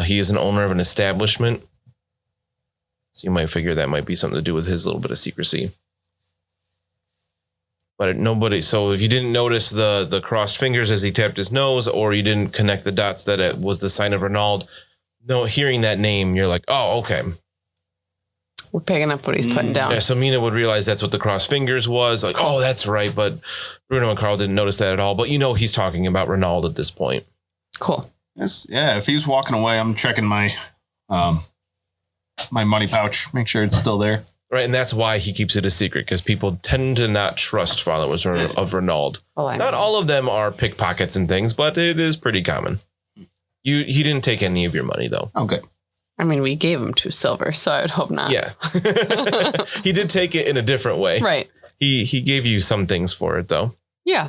Speaker 2: He is an owner of an establishment, so you might figure that might be something to do with his little bit of secrecy. But nobody. So if you didn't notice the crossed fingers as he tapped his nose, or you didn't connect the dots that it was the sign of Renaud, no, hearing that name, you're like, "Oh, okay."
Speaker 3: We're picking up what he's putting down.
Speaker 2: Yeah, so Mina would realize that's what the crossed fingers was. Like, "Oh, that's right." But Bruno and Carl didn't notice that at all. But he's talking about Renaud at this point.
Speaker 3: Cool.
Speaker 4: Yes, yeah. If he's walking away, I'm checking my my money pouch, make sure it's still there.
Speaker 2: Right, and that's why he keeps it a secret, because people tend to not trust followers of Renaud. Not all of them are pickpockets and things, but it is pretty common. He didn't take any of your money, though.
Speaker 4: Okay.
Speaker 3: I mean, we gave him 2 silver, so I would hope not.
Speaker 2: Yeah. He did take it in a different way.
Speaker 3: Right.
Speaker 2: He gave you some things for it, though.
Speaker 3: Yeah.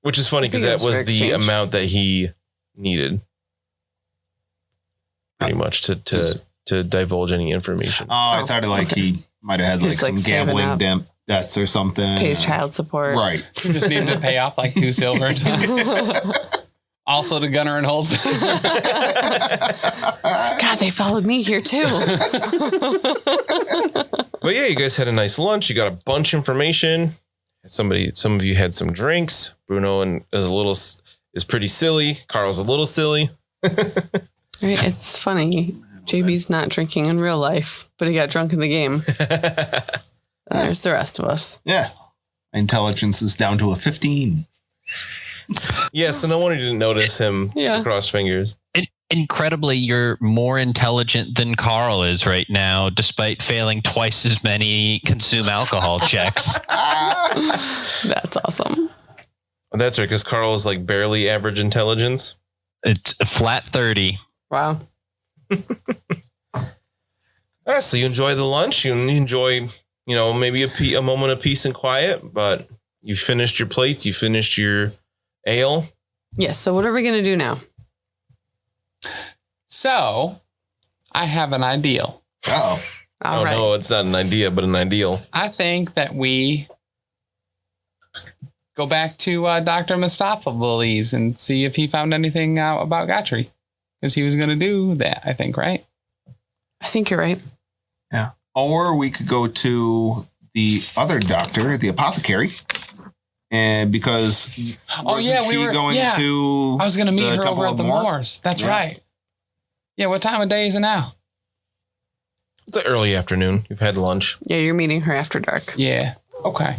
Speaker 2: Which is funny, because that was the amount that he needed. Pretty much to divulge any information.
Speaker 4: Oh, I thought he might have had like some gambling debts or something.
Speaker 3: Pays child support.
Speaker 4: Right.
Speaker 1: You just need to pay off like 2 silvers. Also to Gunnar and Holtz.
Speaker 3: God, they followed me here too.
Speaker 2: But yeah, you guys had a nice lunch. You got a bunch of information. Some of you had some drinks. Bruno is pretty silly. Carl's a little silly.
Speaker 3: Right, it's funny. JB's not drinking in real life, but he got drunk in the game. And there's the rest of us.
Speaker 4: Yeah. Intelligence is down to a 15.
Speaker 2: Yeah, so no wonder you didn't notice him.
Speaker 3: Yeah.
Speaker 2: Crossed fingers.
Speaker 5: Incredibly, you're more intelligent than Carl is right now, despite failing twice as many consume alcohol checks.
Speaker 3: That's awesome.
Speaker 2: That's right, because Carl is like barely average intelligence.
Speaker 5: It's a flat 30.
Speaker 3: Wow.
Speaker 2: So you enjoy the lunch. You enjoy, maybe a moment of peace and quiet, but you finished your plates. You finished your ale.
Speaker 3: Yes. So what are we going to do now?
Speaker 1: So I have an ideal.
Speaker 4: Uh-oh.
Speaker 3: All right.
Speaker 2: No, it's not an idea, but an ideal.
Speaker 1: I think that we go back to Dr. Mustapha and see if he found anything out about Gotri. Because he was going to do that, I think, right?
Speaker 3: I think you're right.
Speaker 4: Yeah. Or we could go to the other doctor, the apothecary. And because
Speaker 1: we
Speaker 4: to
Speaker 1: I was going to meet her
Speaker 4: Temple
Speaker 1: over
Speaker 4: of
Speaker 1: at the
Speaker 4: Moor?
Speaker 1: Moors. That's right. Yeah, what time of day is it now?
Speaker 2: It's an early afternoon. You've had lunch.
Speaker 3: Yeah, you're meeting her after dark.
Speaker 1: Yeah. Okay.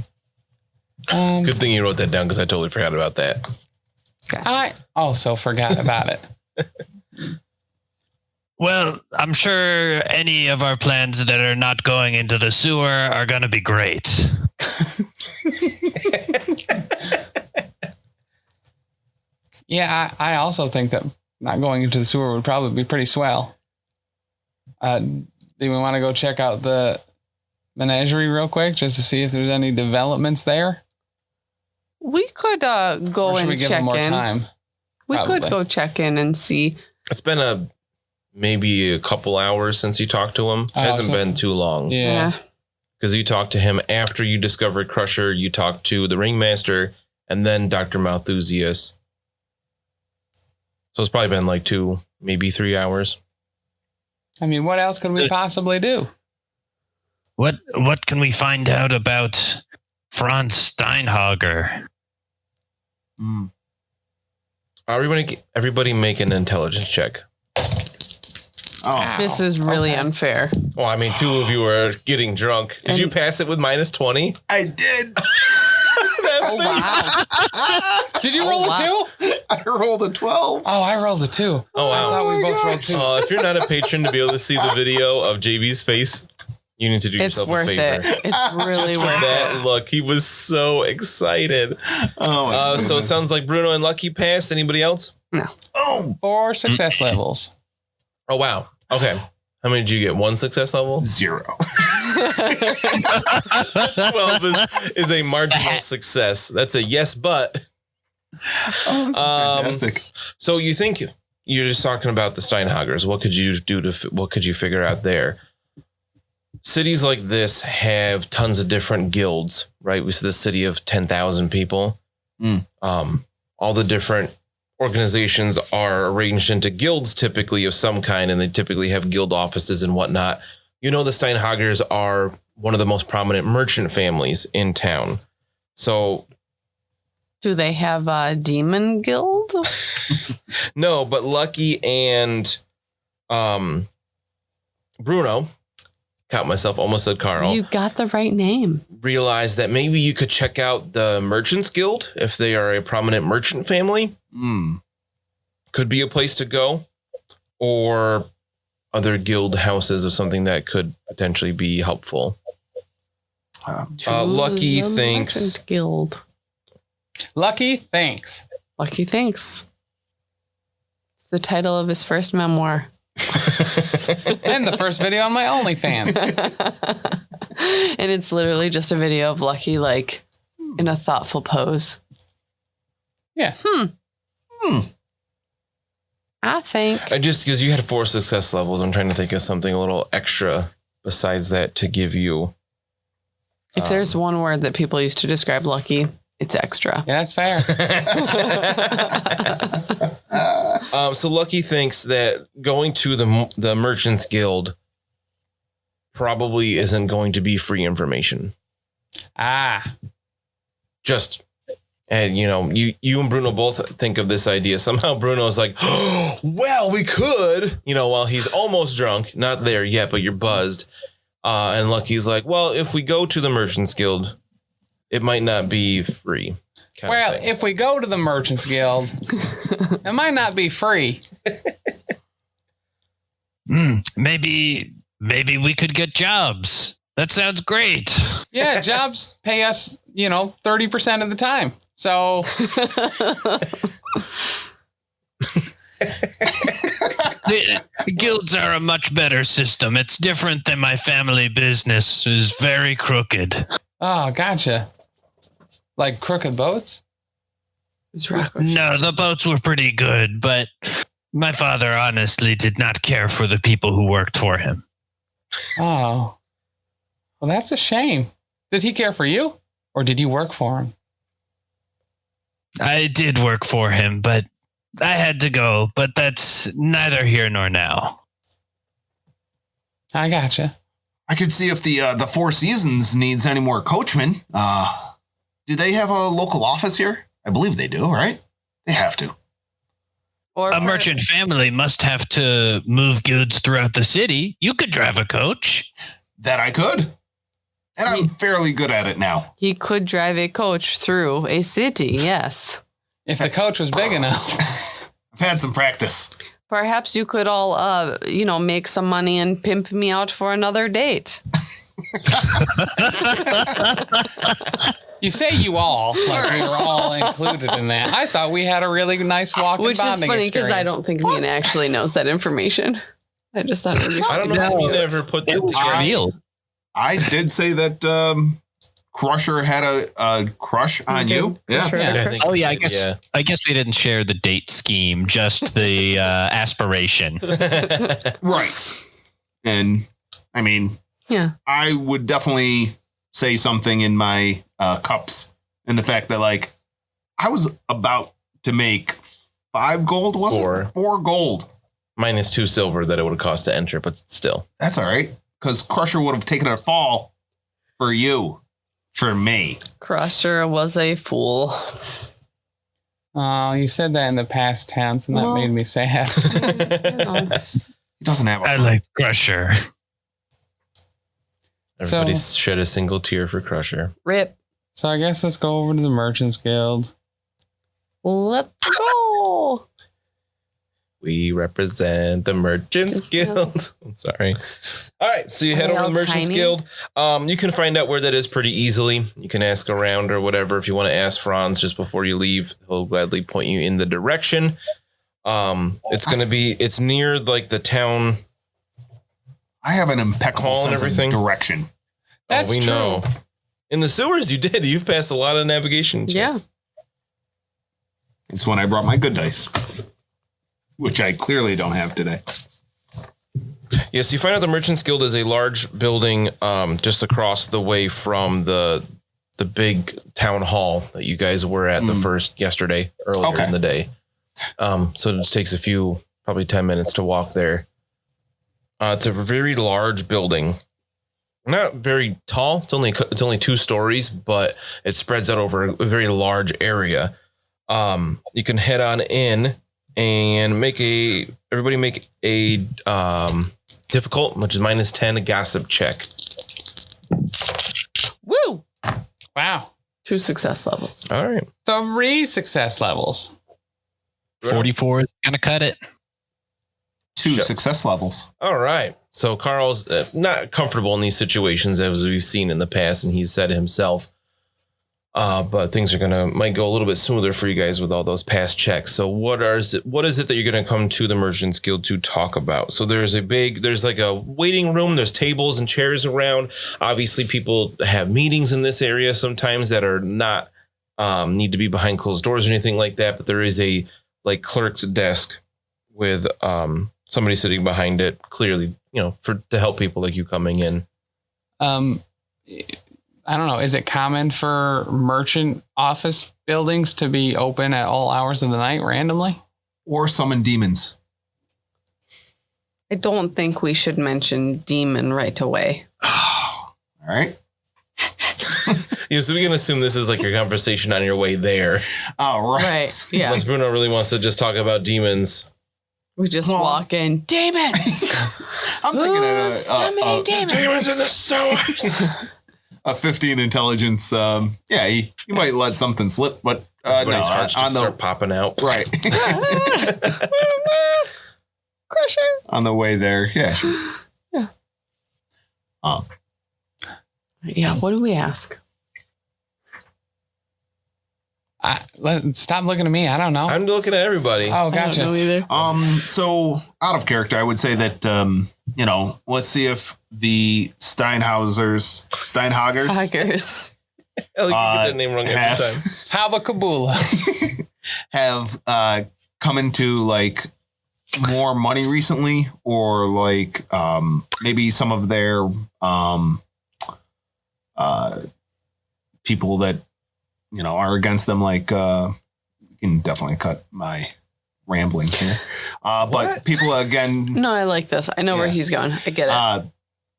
Speaker 2: Good thing you wrote that down, because I totally forgot about that.
Speaker 1: I also forgot about it.
Speaker 5: Well, I'm sure any of our plans that are not going into the sewer are going to be great.
Speaker 1: Yeah, I also think that not going into the sewer would probably be pretty swell. Do we want to go check out the menagerie real quick just to see if there's any developments there?
Speaker 3: We could go
Speaker 1: Or should
Speaker 3: and
Speaker 1: we give
Speaker 3: check
Speaker 1: them more
Speaker 3: in.
Speaker 1: time?
Speaker 3: We
Speaker 1: Probably.
Speaker 3: could go check in and see.
Speaker 2: It's been maybe a couple hours since you talked to him. It hasn't been too long.
Speaker 1: Yeah.
Speaker 2: Because you talked to him after you discovered Crusher. You talked to the Ringmaster and then Dr. Malthusius. So it's probably been like 2, maybe 3 hours.
Speaker 1: I mean, what else could we possibly do?
Speaker 5: What can we find out about Franz Steinhager?
Speaker 2: Everybody make an intelligence check.
Speaker 4: Oh,
Speaker 3: This is really unfair.
Speaker 2: Well, I mean, two of you are getting drunk. Did you pass it with minus 20?
Speaker 4: I did.
Speaker 3: Oh, wow.
Speaker 1: Did you roll a 2?
Speaker 4: I rolled a 12.
Speaker 1: Oh, I rolled a 2.
Speaker 2: Oh, wow.
Speaker 1: I thought we both rolled 2.
Speaker 2: If you're not a patron to be able to see the video of JB's face, you need to do
Speaker 3: It's
Speaker 2: yourself
Speaker 3: worth
Speaker 2: a favor.
Speaker 3: it. It's really worth
Speaker 2: That
Speaker 3: it.
Speaker 2: look, he was so excited.
Speaker 4: Oh, my
Speaker 2: So it
Speaker 4: goodness.
Speaker 2: sounds like Bruno and Lucky passed. Anybody else?
Speaker 4: Oh,
Speaker 1: 4 success levels.
Speaker 2: Oh, wow. Okay. How many did you get? 1 success level?
Speaker 4: 0.
Speaker 2: 12 is a marginal success. That's a yes, but.
Speaker 4: Oh, this is fantastic.
Speaker 2: So you think you're just talking about the Steinhagers. What could you do what could you figure out there? Cities like this have tons of different guilds, right? We see the city of 10,000 people. All the different organizations are arranged into guilds typically of some kind, and they typically have guild offices and whatnot. You know, the Steinhagers are one of the most prominent merchant families in town. So
Speaker 3: Do they have a demon guild?
Speaker 2: no, but Lucky and Bruno, caught myself, almost said Carl,
Speaker 3: You got the right name.
Speaker 2: realized that maybe you could check out the Merchants Guild if they are a prominent merchant family. Could be a place to go, or other guild houses or something that could potentially be helpful. Lucky
Speaker 3: The
Speaker 2: thinks
Speaker 3: Merchant Guild.
Speaker 1: Lucky, thanks.
Speaker 3: Lucky thinks. It's the title of his first memoir.
Speaker 1: And the first video on my OnlyFans.
Speaker 3: And it's literally just a video of Lucky, like, in a thoughtful pose.
Speaker 1: Yeah.
Speaker 3: I think.
Speaker 2: I just, because you had 4 success levels, I'm trying to think of something a little extra besides that to give you.
Speaker 3: If there's one word that people use to describe Lucky, it's extra.
Speaker 1: Yeah, that's fair.
Speaker 2: So Lucky thinks that going to the Merchants Guild probably isn't going to be free information. Just, and you know, you and Bruno both think of this idea. Somehow Bruno's like, oh, well, we could, you know, while he's almost drunk, not there yet, but you're buzzed. And Lucky's like, well, if we go to the Merchants Guild, it might not be free.
Speaker 1: Well, if we go to the Merchants Guild, it might not be free.
Speaker 5: Maybe we could get jobs. That sounds great.
Speaker 1: Yeah, jobs pay us, 30% of the time. So
Speaker 5: The guilds are a much better system. It's different than my family business. It's very crooked.
Speaker 1: oh, gotcha. Like crooked boats?
Speaker 5: No, the boats were pretty good, but my father honestly did not care for the people who worked for him.
Speaker 1: Oh. Well, that's a shame. Did he care for you? Or did you work for him?
Speaker 5: I did work for him, but I had to go. But that's neither here nor now.
Speaker 1: I gotcha.
Speaker 4: I could see if the Four Seasons needs any more coachmen. Do they have a local office here? I believe they do, right? They have to.
Speaker 5: A merchant family must have to move goods throughout the city. You could drive a coach.
Speaker 4: That I could. And I'm fairly good at it now.
Speaker 3: He could drive a coach through a city, yes.
Speaker 1: If the coach was big enough.
Speaker 4: I've had some practice.
Speaker 3: Perhaps you could all, make some money and pimp me out for another date.
Speaker 1: You say you all, like we were all included in that. I thought we had a really nice walk and
Speaker 3: Which is
Speaker 1: bonding
Speaker 3: funny because
Speaker 1: experience.
Speaker 3: I don't think Mina actually knows that information. I just thought it would be
Speaker 2: I don't know if you never put that together.
Speaker 5: Revealed.
Speaker 4: I did say that Crusher had a crush on you. Yeah.
Speaker 3: Sure.
Speaker 1: Yeah.
Speaker 2: I think
Speaker 5: Oh
Speaker 2: you
Speaker 5: yeah,
Speaker 2: did,
Speaker 5: I guess we didn't share the date scheme, just the aspiration.
Speaker 4: Right. And I mean,
Speaker 3: Yeah.
Speaker 4: I would definitely say something in my cups, and the fact that like I was about to make 5 gold, was
Speaker 2: 4.
Speaker 4: it? 4 gold
Speaker 2: -2 silver that it would have cost to enter, but still.
Speaker 4: That's all right. Because Crusher would have taken a fall for you, for me.
Speaker 3: Crusher was a fool.
Speaker 1: Oh, you said that in the past tense, and that made me sad.
Speaker 4: He doesn't have
Speaker 5: I like Crusher.
Speaker 2: Everybody shed a single tear for Crusher.
Speaker 3: Rip.
Speaker 1: So I guess let's go over to the Merchants Guild.
Speaker 3: Let's go.
Speaker 2: We represent the Merchants Guild. I'm sorry. All right. So you head over to the Merchants Guild. You can find out where that is pretty easily. You can ask around or whatever. If you want to ask Franz just before you leave, he'll gladly point you in the direction. It's near like the town.
Speaker 4: I have an impeccable sense of direction.
Speaker 1: That's
Speaker 2: we
Speaker 1: true.
Speaker 2: know. In the sewers, you did. You've passed a lot of navigation.
Speaker 3: Yeah.
Speaker 4: It's when I brought my good dice, which I clearly don't have today.
Speaker 2: Yes, you find out the Merchants Guild is a large building just across the way from the big town hall that you guys were at earlier in the day. So it just takes probably 10 minutes to walk there. It's a very large building. Not very tall. It's only 2 stories, but it spreads out over a very large area. You can head on in and make a difficult, which is -10 gossip check.
Speaker 3: Woo!
Speaker 1: Wow.
Speaker 3: 2 success levels.
Speaker 2: All right.
Speaker 1: 3 success levels.
Speaker 5: 44 is gonna cut it.
Speaker 4: 2 success levels.
Speaker 2: All right. So Carl's not comfortable in these situations as we've seen in the past, and he's said himself. But things might go a little bit smoother for you guys with all those past checks. So what is it that you're going to come to the Merchants Guild to talk about? So there's like a waiting room. There's tables and chairs around. Obviously, people have meetings in this area sometimes that are not need to be behind closed doors or anything like that. But there is a clerk's desk with somebody sitting behind it, clearly, to help people like you coming in.
Speaker 1: I don't know. Is it common for merchant office buildings to be open at all hours of the night randomly?
Speaker 4: Or summon demons?
Speaker 3: I don't think we should mention demon right away.
Speaker 4: All right.
Speaker 2: Yeah, so we can assume this is like your conversation on your way there.
Speaker 4: Oh,
Speaker 3: Right. Yeah.
Speaker 2: Unless Bruno really wants to just talk about demons.
Speaker 3: We just walk in. Demons!
Speaker 4: I'm thinking
Speaker 3: summoning demons.
Speaker 2: Demons in the sewers.
Speaker 4: A 15 intelligence. You might let something slip, but
Speaker 2: Everybody's hearts just start popping out.
Speaker 4: Right.
Speaker 3: Crusher.
Speaker 4: On the way there. Yeah, sure.
Speaker 3: Yeah. Yeah, what do we ask?
Speaker 1: Stop looking at me. I don't know.
Speaker 2: I'm looking at everybody.
Speaker 1: Oh, gotcha.
Speaker 3: I don't know either.
Speaker 4: So out of character, I would say that, let's see if the Steinhaugers
Speaker 3: Hackers.
Speaker 2: Hell, you get that name wrong every time.
Speaker 1: Habakabula.
Speaker 4: have come into more money recently, or maybe some of their people that are against them. You can definitely cut my rambling here, but people again.
Speaker 3: No, I like this. I know where he's going. I get it.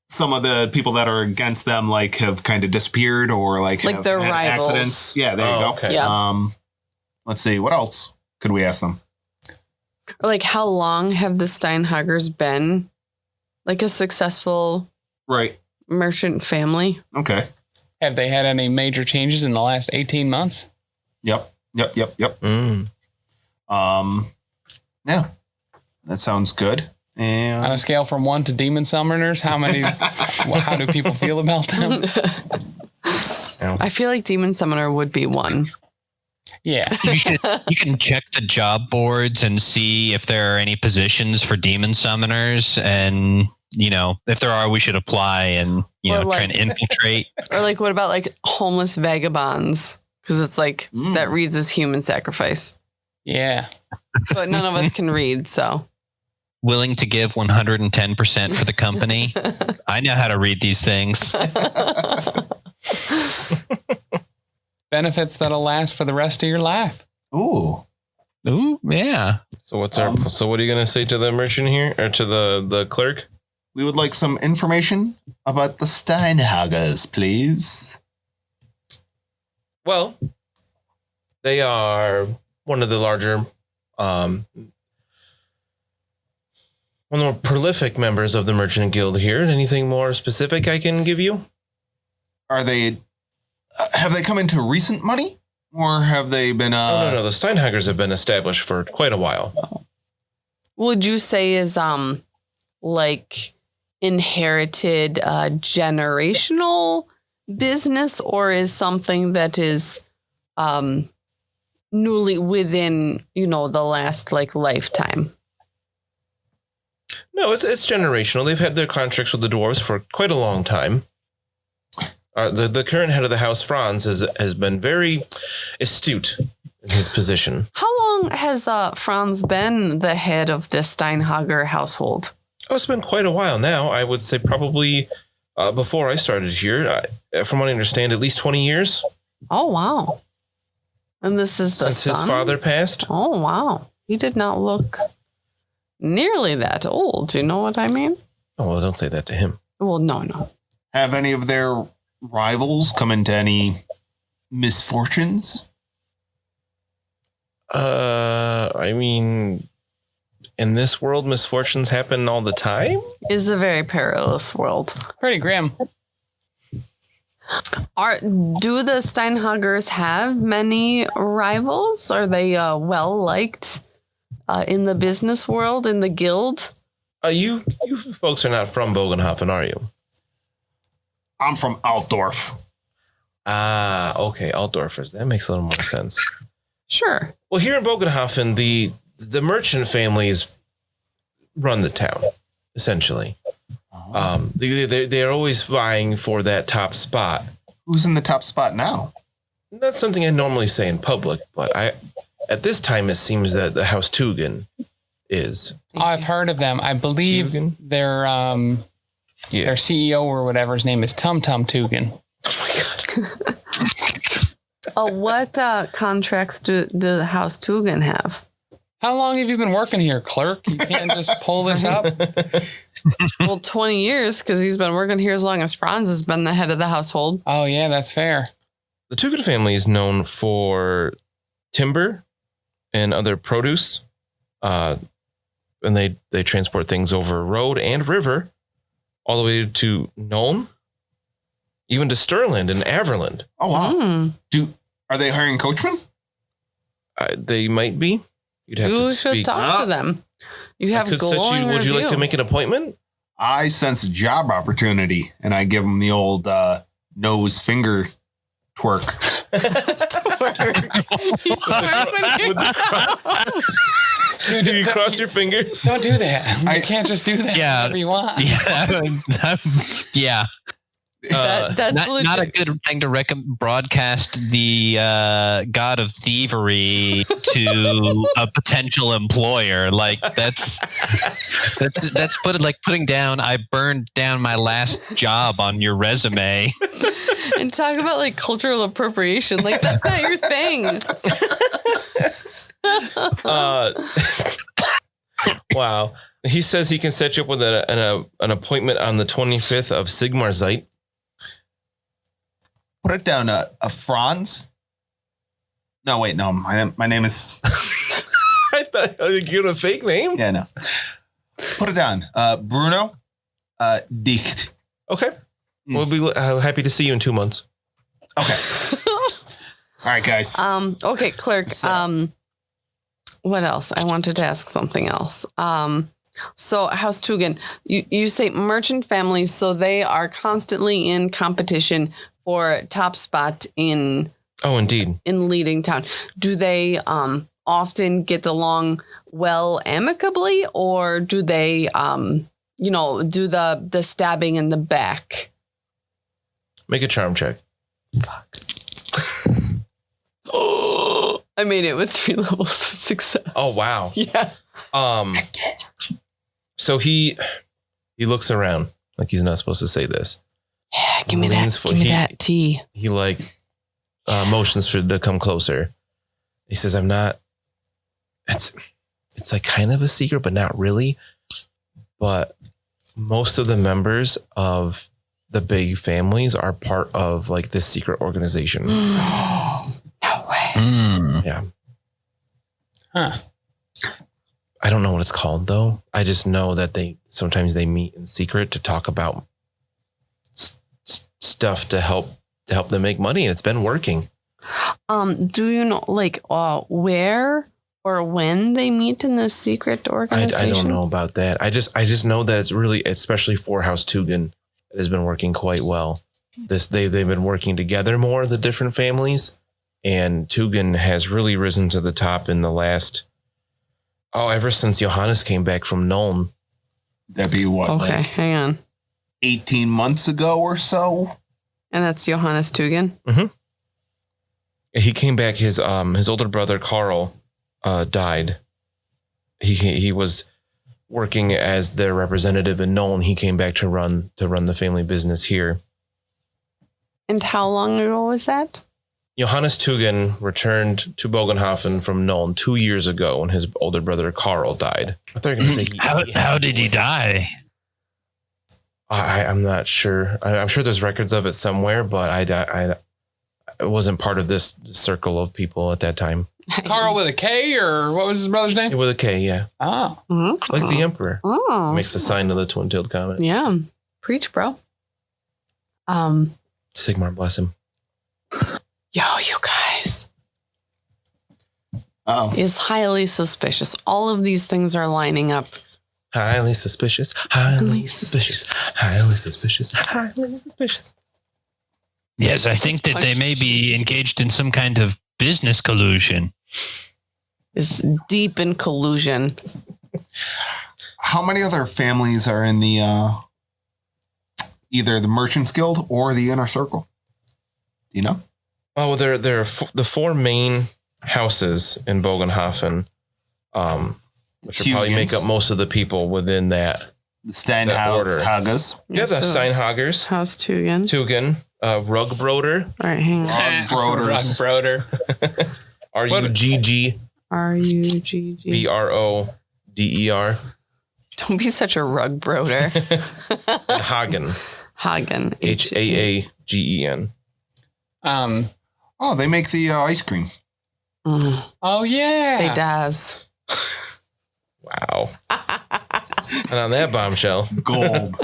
Speaker 4: Some of the people that are against them have kind of disappeared, or have
Speaker 3: their
Speaker 4: had
Speaker 3: rivals.
Speaker 4: accidents. Yeah, there you go.
Speaker 2: Okay.
Speaker 3: Yeah.
Speaker 4: Let's see, what else could we ask them?
Speaker 3: Or how long have the Steinhagers been a successful merchant family?
Speaker 4: Okay.
Speaker 1: Have they had any major changes in the last 18 months?
Speaker 4: Yep.
Speaker 2: Mm.
Speaker 4: Yeah, that sounds good. And
Speaker 1: On a scale from 1 to demon summoners, how do people feel about them?
Speaker 3: I feel like demon summoner would be 1.
Speaker 1: Yeah.
Speaker 5: You can check the job boards and see if there are any positions for demon summoners, and if there are, we should apply and try and infiltrate.
Speaker 3: Or what about homeless vagabonds? Because it's that reads as human sacrifice,
Speaker 1: Yeah.
Speaker 3: but none of us can read, so.
Speaker 5: Willing to give 110% for the company. I know how to read these things.
Speaker 1: Benefits that'll last for the rest of your life.
Speaker 4: ooh,
Speaker 5: Ooh, yeah.
Speaker 2: So what are you gonna say to the merchant here, or to the clerk?
Speaker 4: We would like some information about the Steinhagers, please.
Speaker 2: Well, they are one of the larger, one of the more prolific members of the Merchant Guild here. Anything more specific I can give you?
Speaker 4: Are they? Have they come into recent money, or have they been?
Speaker 2: No. The Steinhagers have been established for quite a while.
Speaker 3: Would you say is like inherited generational business, or is something that is newly within the last like lifetime?
Speaker 2: No, it's generational. They've had their contracts with the dwarves for quite a long time. The current head of the house, Franz, has been very astute in his position.
Speaker 3: How long has Franz been the head of the Steinhager household?
Speaker 2: Oh, it's been quite a while now. I would say probably before I started here. From what I understand, at least 20 years.
Speaker 3: Oh, wow. And this is the
Speaker 2: since
Speaker 3: son?
Speaker 2: His father passed.
Speaker 3: Oh, wow. He did not look nearly that old. Do you know what I mean?
Speaker 2: Oh, well, don't say that to him.
Speaker 3: Well, no.
Speaker 4: Have any of their rivals come into any misfortunes?
Speaker 2: I mean, in this world, misfortunes happen all the time.
Speaker 3: It's a very perilous world.
Speaker 1: Pretty grim.
Speaker 3: Do the Steinhagers have many rivals? Are they well liked in the business world, in the guild?
Speaker 2: You folks are not from Bogenhofen, are you?
Speaker 4: I'm from Altdorf.
Speaker 2: Ah, okay, Altdorfers. That makes a little more sense.
Speaker 3: Sure.
Speaker 2: Well, here in Bogenhofen, the merchant families run the town, essentially. They're always vying for that top spot.
Speaker 4: Who's in the top spot now?
Speaker 2: That's something I normally say in public, but at this time it seems that the House Tugan is.
Speaker 1: I've heard of them. I believe
Speaker 2: Tugan?
Speaker 1: their CEO or whatever his name is Tum Tum Tugan.
Speaker 3: Oh, what contracts do the House Tugan have?
Speaker 1: How long have you been working here, clerk? You can't just pull this up.
Speaker 3: Well, 20 years, because he's been working here as long as Franz has been the head of the household.
Speaker 1: Oh, yeah, that's fair.
Speaker 2: The Tugan family is known for timber and other produce. And they transport things over road and river all the way to Nuln, even to Stirland and Averland.
Speaker 4: Oh, wow. Are they hiring coachmen?
Speaker 2: They might be. You'd have
Speaker 3: You
Speaker 2: to
Speaker 3: should
Speaker 2: speak.
Speaker 3: talk to them. You have glowing
Speaker 2: Would you like to
Speaker 3: review.
Speaker 2: make an appointment?
Speaker 4: I sense a job opportunity, and I give them the old nose finger twerk.
Speaker 1: Dude,
Speaker 2: Do you cross your fingers?
Speaker 1: Don't do that. You can't just do that
Speaker 5: Yeah.
Speaker 1: whenever you want.
Speaker 5: Yeah.
Speaker 3: That's
Speaker 5: Not
Speaker 3: legit.
Speaker 5: a good thing to broadcast the god of thievery to a potential employer. Like that's putting down. I burned down my last job on your resume.
Speaker 3: And talk about like cultural appropriation. Like that's not your thing.
Speaker 2: Wow. He says he can set you up with an appointment on the 25th of Sigmarzite.
Speaker 4: Put it down, a Franz. No, wait, no. My name is.
Speaker 2: I thought you had a fake name.
Speaker 4: Yeah, no. Put it down, Bruno. Dicht.
Speaker 2: Okay. We'll be happy to see you in 2 months.
Speaker 4: Okay. All right, guys.
Speaker 3: Okay, clerk. What else? I wanted to ask something else. So House Tugan, you say merchant families, so they are constantly in competition for top spot in
Speaker 2: Indeed.
Speaker 3: in leading town. Do they often get along well amicably, or do they do the stabbing in the back?
Speaker 2: Make a charm check.
Speaker 3: Fuck. I made it with 3 levels of success.
Speaker 2: Oh, wow.
Speaker 3: Yeah.
Speaker 2: So he looks around like he's not supposed to say this.
Speaker 3: Yeah, give me that tea.
Speaker 2: He motions for to come closer. He says, it's like kind of a secret, but not really. But most of the members of the big families are part of like this secret organization.
Speaker 3: No way.
Speaker 2: Yeah.
Speaker 1: Huh.
Speaker 2: I don't know what it's called though. I just know that sometimes they meet in secret to talk about stuff to help them make money, and it's been working.
Speaker 3: Do you know like where or when they meet in this secret organization?
Speaker 2: I don't know about that. I just know that it's really, especially for House Tugan, it has been working quite well. They've been working together more, the different families, and Tugan has really risen to the top in the last ever since Johannes came back from Nuln.
Speaker 4: That'd be what?
Speaker 3: Okay,
Speaker 4: Like
Speaker 3: hang on.
Speaker 4: 18 months ago or so.
Speaker 3: And that's Johannes Tugan.
Speaker 2: Mm-hmm. He came back. His older brother Carl died. He was working as their representative in Nuln. He came back to run the family business here.
Speaker 3: And how long ago was that?
Speaker 2: Johannes Tugan returned to Bogenhofen from Nuln 2 years ago when his older brother Carl died. I thought you were going to say
Speaker 5: how did he die?
Speaker 2: I'm not sure. I'm sure there's records of it somewhere, but I wasn't part of this circle of people at that time.
Speaker 1: Carl with a K, or what was his brother's name?
Speaker 2: With a K, yeah.
Speaker 1: Oh.
Speaker 2: Like the Emperor.
Speaker 3: Oh.
Speaker 2: Makes the sign of the twin-tailed comet.
Speaker 3: Yeah. Preach, bro.
Speaker 2: Sigmar, bless him.
Speaker 3: Yo, you guys.
Speaker 4: Oh,
Speaker 3: Is highly suspicious. All of these things are lining up.
Speaker 2: Highly suspicious. Highly suspicious. Highly suspicious. Highly suspicious.
Speaker 5: Yes, I think that they may be engaged in some kind of business collusion.
Speaker 3: Is deep in collusion.
Speaker 4: how many other families are in the either the Merchants Guild or the Inner Circle? Do you know?
Speaker 2: Oh, there are the four main houses in Bogenhofen, which will probably make up most of the people within that.
Speaker 4: The
Speaker 2: order.
Speaker 4: Steinhagas.
Speaker 2: Yeah, the
Speaker 3: So,
Speaker 2: Steinhagers,
Speaker 3: House Tugan.
Speaker 2: Tugan, Rugbroder,
Speaker 3: All right, hang on.
Speaker 4: Rugbroders.
Speaker 1: Broder.
Speaker 2: Rugg
Speaker 3: Rugger. Don't be such a rug broder.
Speaker 2: and Hagen,
Speaker 3: Hagen.
Speaker 2: Haagen.
Speaker 4: Oh, they make the ice cream.
Speaker 1: Oh yeah.
Speaker 3: They does.
Speaker 2: Wow. And on that bombshell,
Speaker 4: Gold.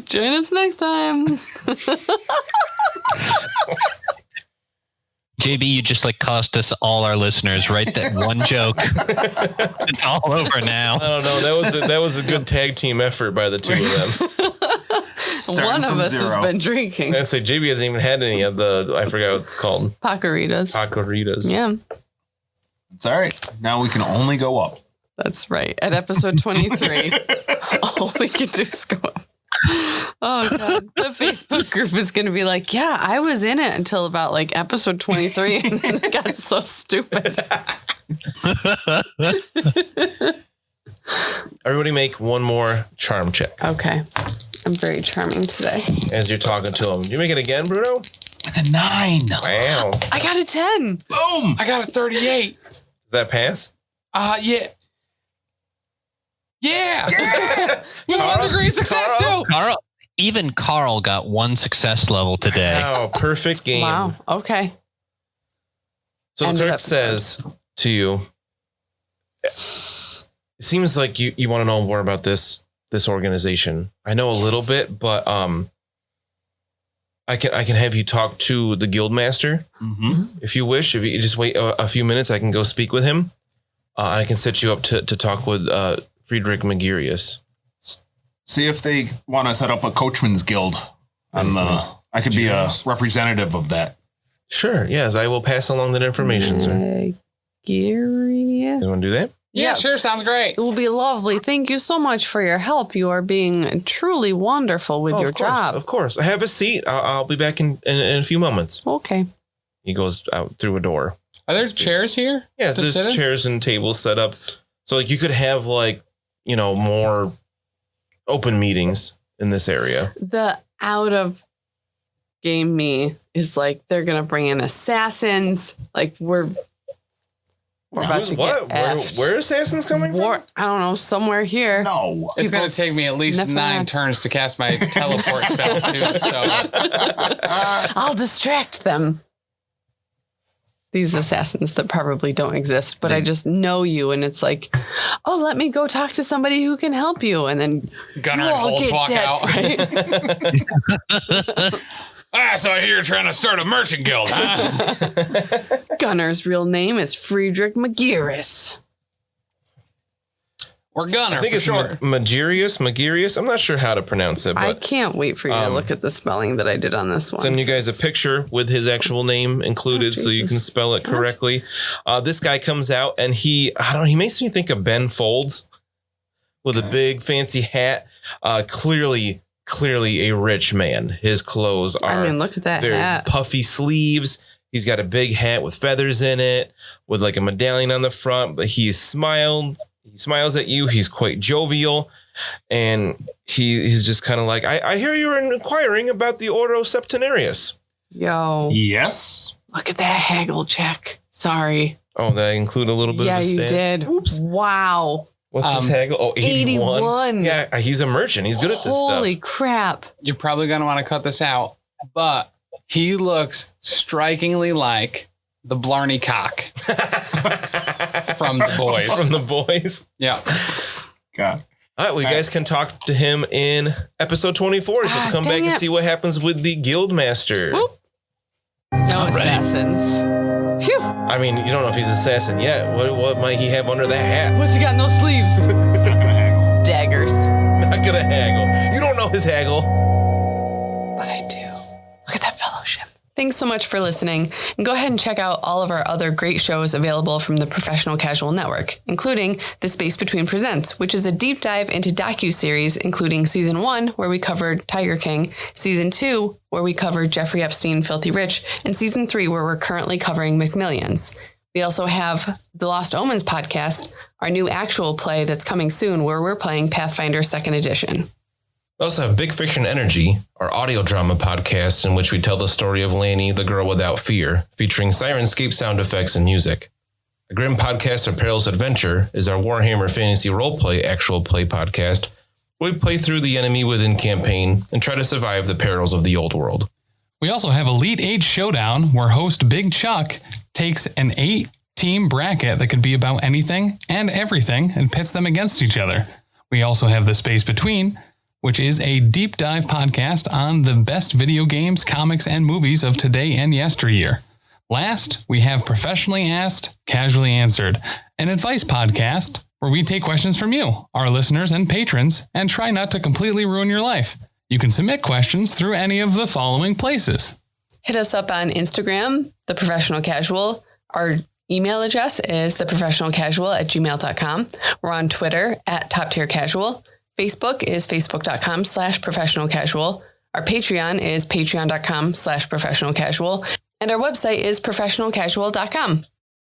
Speaker 3: Join us next time.
Speaker 5: JB, you just like cost us all our listeners, right? That one joke. It's all over now.
Speaker 2: I don't know. That was a good tag team effort by the two of them.
Speaker 3: One of us has been drinking.
Speaker 2: I say JB hasn't even had any of I forgot what it's called.
Speaker 3: Pacaritas. Yeah,
Speaker 4: It's all right. Now we can only go up.
Speaker 3: that's right. At episode 23, all we can do is go up. Oh God, the Facebook group is going to be like, yeah, I was in it until about like episode 23 and then it got so stupid.
Speaker 2: Everybody make one more charm check
Speaker 3: Okay. I'm very charming today.
Speaker 2: as you're talking to them. You make it again, Bruno?
Speaker 4: With a 9.
Speaker 2: Wow.
Speaker 3: I got a 10.
Speaker 4: Boom.
Speaker 1: I got a 38.
Speaker 2: Does that pass?
Speaker 1: Yeah. Yeah. With 1 degree success too.
Speaker 5: Carl got 1 success level today.
Speaker 2: Wow, perfect game.
Speaker 3: Wow. Okay.
Speaker 2: So
Speaker 3: End
Speaker 2: the
Speaker 3: of
Speaker 2: clerk
Speaker 3: episode.
Speaker 2: says to you, it seems like you want to know more about this organization. I know a little bit, but I can have you talk to the guild master if you wish. If you just wait a few minutes, I can go speak with him. I can set you up to talk with Friedrich Magirius.
Speaker 4: See if they want to set up a coachman's guild. I could be a representative of that.
Speaker 2: Sure. Yes, I will pass along that information, sir.
Speaker 3: Gary.
Speaker 2: You want to do that?
Speaker 1: Yeah, sure. Sounds great.
Speaker 3: It will be lovely. Thank you so much for your help. You are being truly wonderful with your
Speaker 2: of course,
Speaker 3: job.
Speaker 2: Of course. Have a seat. I'll be back in a few moments.
Speaker 3: Okay.
Speaker 2: He goes out through a door.
Speaker 1: Are there chairs here?
Speaker 2: Yeah,
Speaker 1: to
Speaker 2: there's
Speaker 1: sit in?
Speaker 2: chairs and tables set up. So like you could have like, more open meetings in this area.
Speaker 3: The out of game me is like they're gonna bring in assassins. Like We're about to
Speaker 2: What?
Speaker 3: get effed.
Speaker 2: Where are assassins coming from?
Speaker 3: I don't know, somewhere here.
Speaker 4: No.
Speaker 1: It's going
Speaker 3: People
Speaker 1: to take me at least
Speaker 3: sniffing
Speaker 1: 9
Speaker 3: around.
Speaker 1: turns to cast my teleport spell, too. So
Speaker 3: I'll distract them. These assassins that probably don't exist, but I just know you, and it's like, oh, let me go talk to somebody who can help you, and then
Speaker 1: Gunner
Speaker 3: you
Speaker 1: and
Speaker 3: all
Speaker 1: Holtz
Speaker 3: get
Speaker 1: walk
Speaker 3: dead,
Speaker 1: out.
Speaker 3: right?
Speaker 1: So I hear you're trying to start a merchant guild, huh?
Speaker 3: Gunner's real name is Friedrich McGearis.
Speaker 1: Or Gunner,
Speaker 2: I think
Speaker 1: for
Speaker 2: it's
Speaker 1: short.
Speaker 2: Magirius. I'm not sure how to pronounce it,
Speaker 3: I
Speaker 2: but
Speaker 3: can't wait for you to look at the spelling that I did on this one.
Speaker 2: send you guys a picture with his actual name included, so you can
Speaker 3: Jesus.
Speaker 2: spell it correctly. This guy comes out and he makes me think of Ben Folds with a big fancy hat. Clearly a rich man. His clothes are
Speaker 3: I mean, look at that
Speaker 2: very
Speaker 3: hat.
Speaker 2: puffy sleeves. He's got a big hat with feathers in it, with like a medallion on the front, but he smiles at you. He's quite jovial. And he's just kind of like, I hear you're inquiring about the Oro Septenarius.
Speaker 3: Yo,
Speaker 4: Yes.
Speaker 3: look at that haggle check. Sorry.
Speaker 2: Oh, did I include a little bit
Speaker 3: Yeah,
Speaker 2: of a
Speaker 3: you
Speaker 2: stance?
Speaker 3: did.
Speaker 2: Oops.
Speaker 3: Wow.
Speaker 2: What's his haggle? Oh, 81.
Speaker 3: 81.
Speaker 2: Yeah, he's a merchant. He's good at this
Speaker 3: Holy
Speaker 2: stuff.
Speaker 3: crap.
Speaker 1: You're probably going to want to cut this out, but he looks strikingly like the Blarney cock from the boys.
Speaker 2: From the boys.
Speaker 1: Yeah.
Speaker 4: God.
Speaker 2: All right, well, you guys can talk to him in episode 24. So come back
Speaker 3: dang
Speaker 2: and
Speaker 3: it.
Speaker 2: see what happens with the Guildmaster.
Speaker 3: Whoop. No assassins. Phew.
Speaker 2: I mean, you don't know if he's an assassin yet. What might he have under that hat?
Speaker 3: What's he got? No sleeves.
Speaker 4: Not gonna haggle.
Speaker 3: Daggers.
Speaker 2: Not gonna haggle. You don't know his haggle.
Speaker 3: But I do. Look at that fellowship. Thanks so much for listening. And go ahead and check out all of our other great shows available from the Professional Casual Network, including The Space Between Presents, which is a deep dive into docu-series, including Season 1, where we covered Tiger King, Season 2, where we covered Jeffrey Epstein, Filthy Rich, and Season 3, where we're currently covering McMillions. We also have the Lost Omens podcast, our new actual play that's coming soon, where we're playing Pathfinder 2nd Edition.
Speaker 2: We also have Big Fiction Energy, our audio drama podcast in which we tell the story of Lanny, the girl without fear, featuring Sirenscape sound effects and music. A Grim Podcast or Perilous Adventure is our Warhammer Fantasy Roleplay actual play podcast, where we play through the Enemy Within campaign and try to survive the perils of the old world.
Speaker 1: We also have Elite 8 Showdown, where host Big Chuck takes an 8-team bracket that could be about anything and everything and pits them against each other. We also have The Space Between, which is a deep dive podcast on the best video games, comics, and movies of today and yesteryear. Last, we have Professionally Asked, Casually Answered, an advice podcast where we take questions from you, our listeners and patrons, and try not to completely ruin your life. You can submit questions through any of the following places.
Speaker 3: Hit us up on Instagram, The Professional Casual. Our email address is theprofessionalcasual@gmail.com. We're on Twitter @TopTierCasual. Facebook is facebook.com/professionalcasual. Our Patreon is patreon.com/professionalcasual. And our website is professionalcasual.com.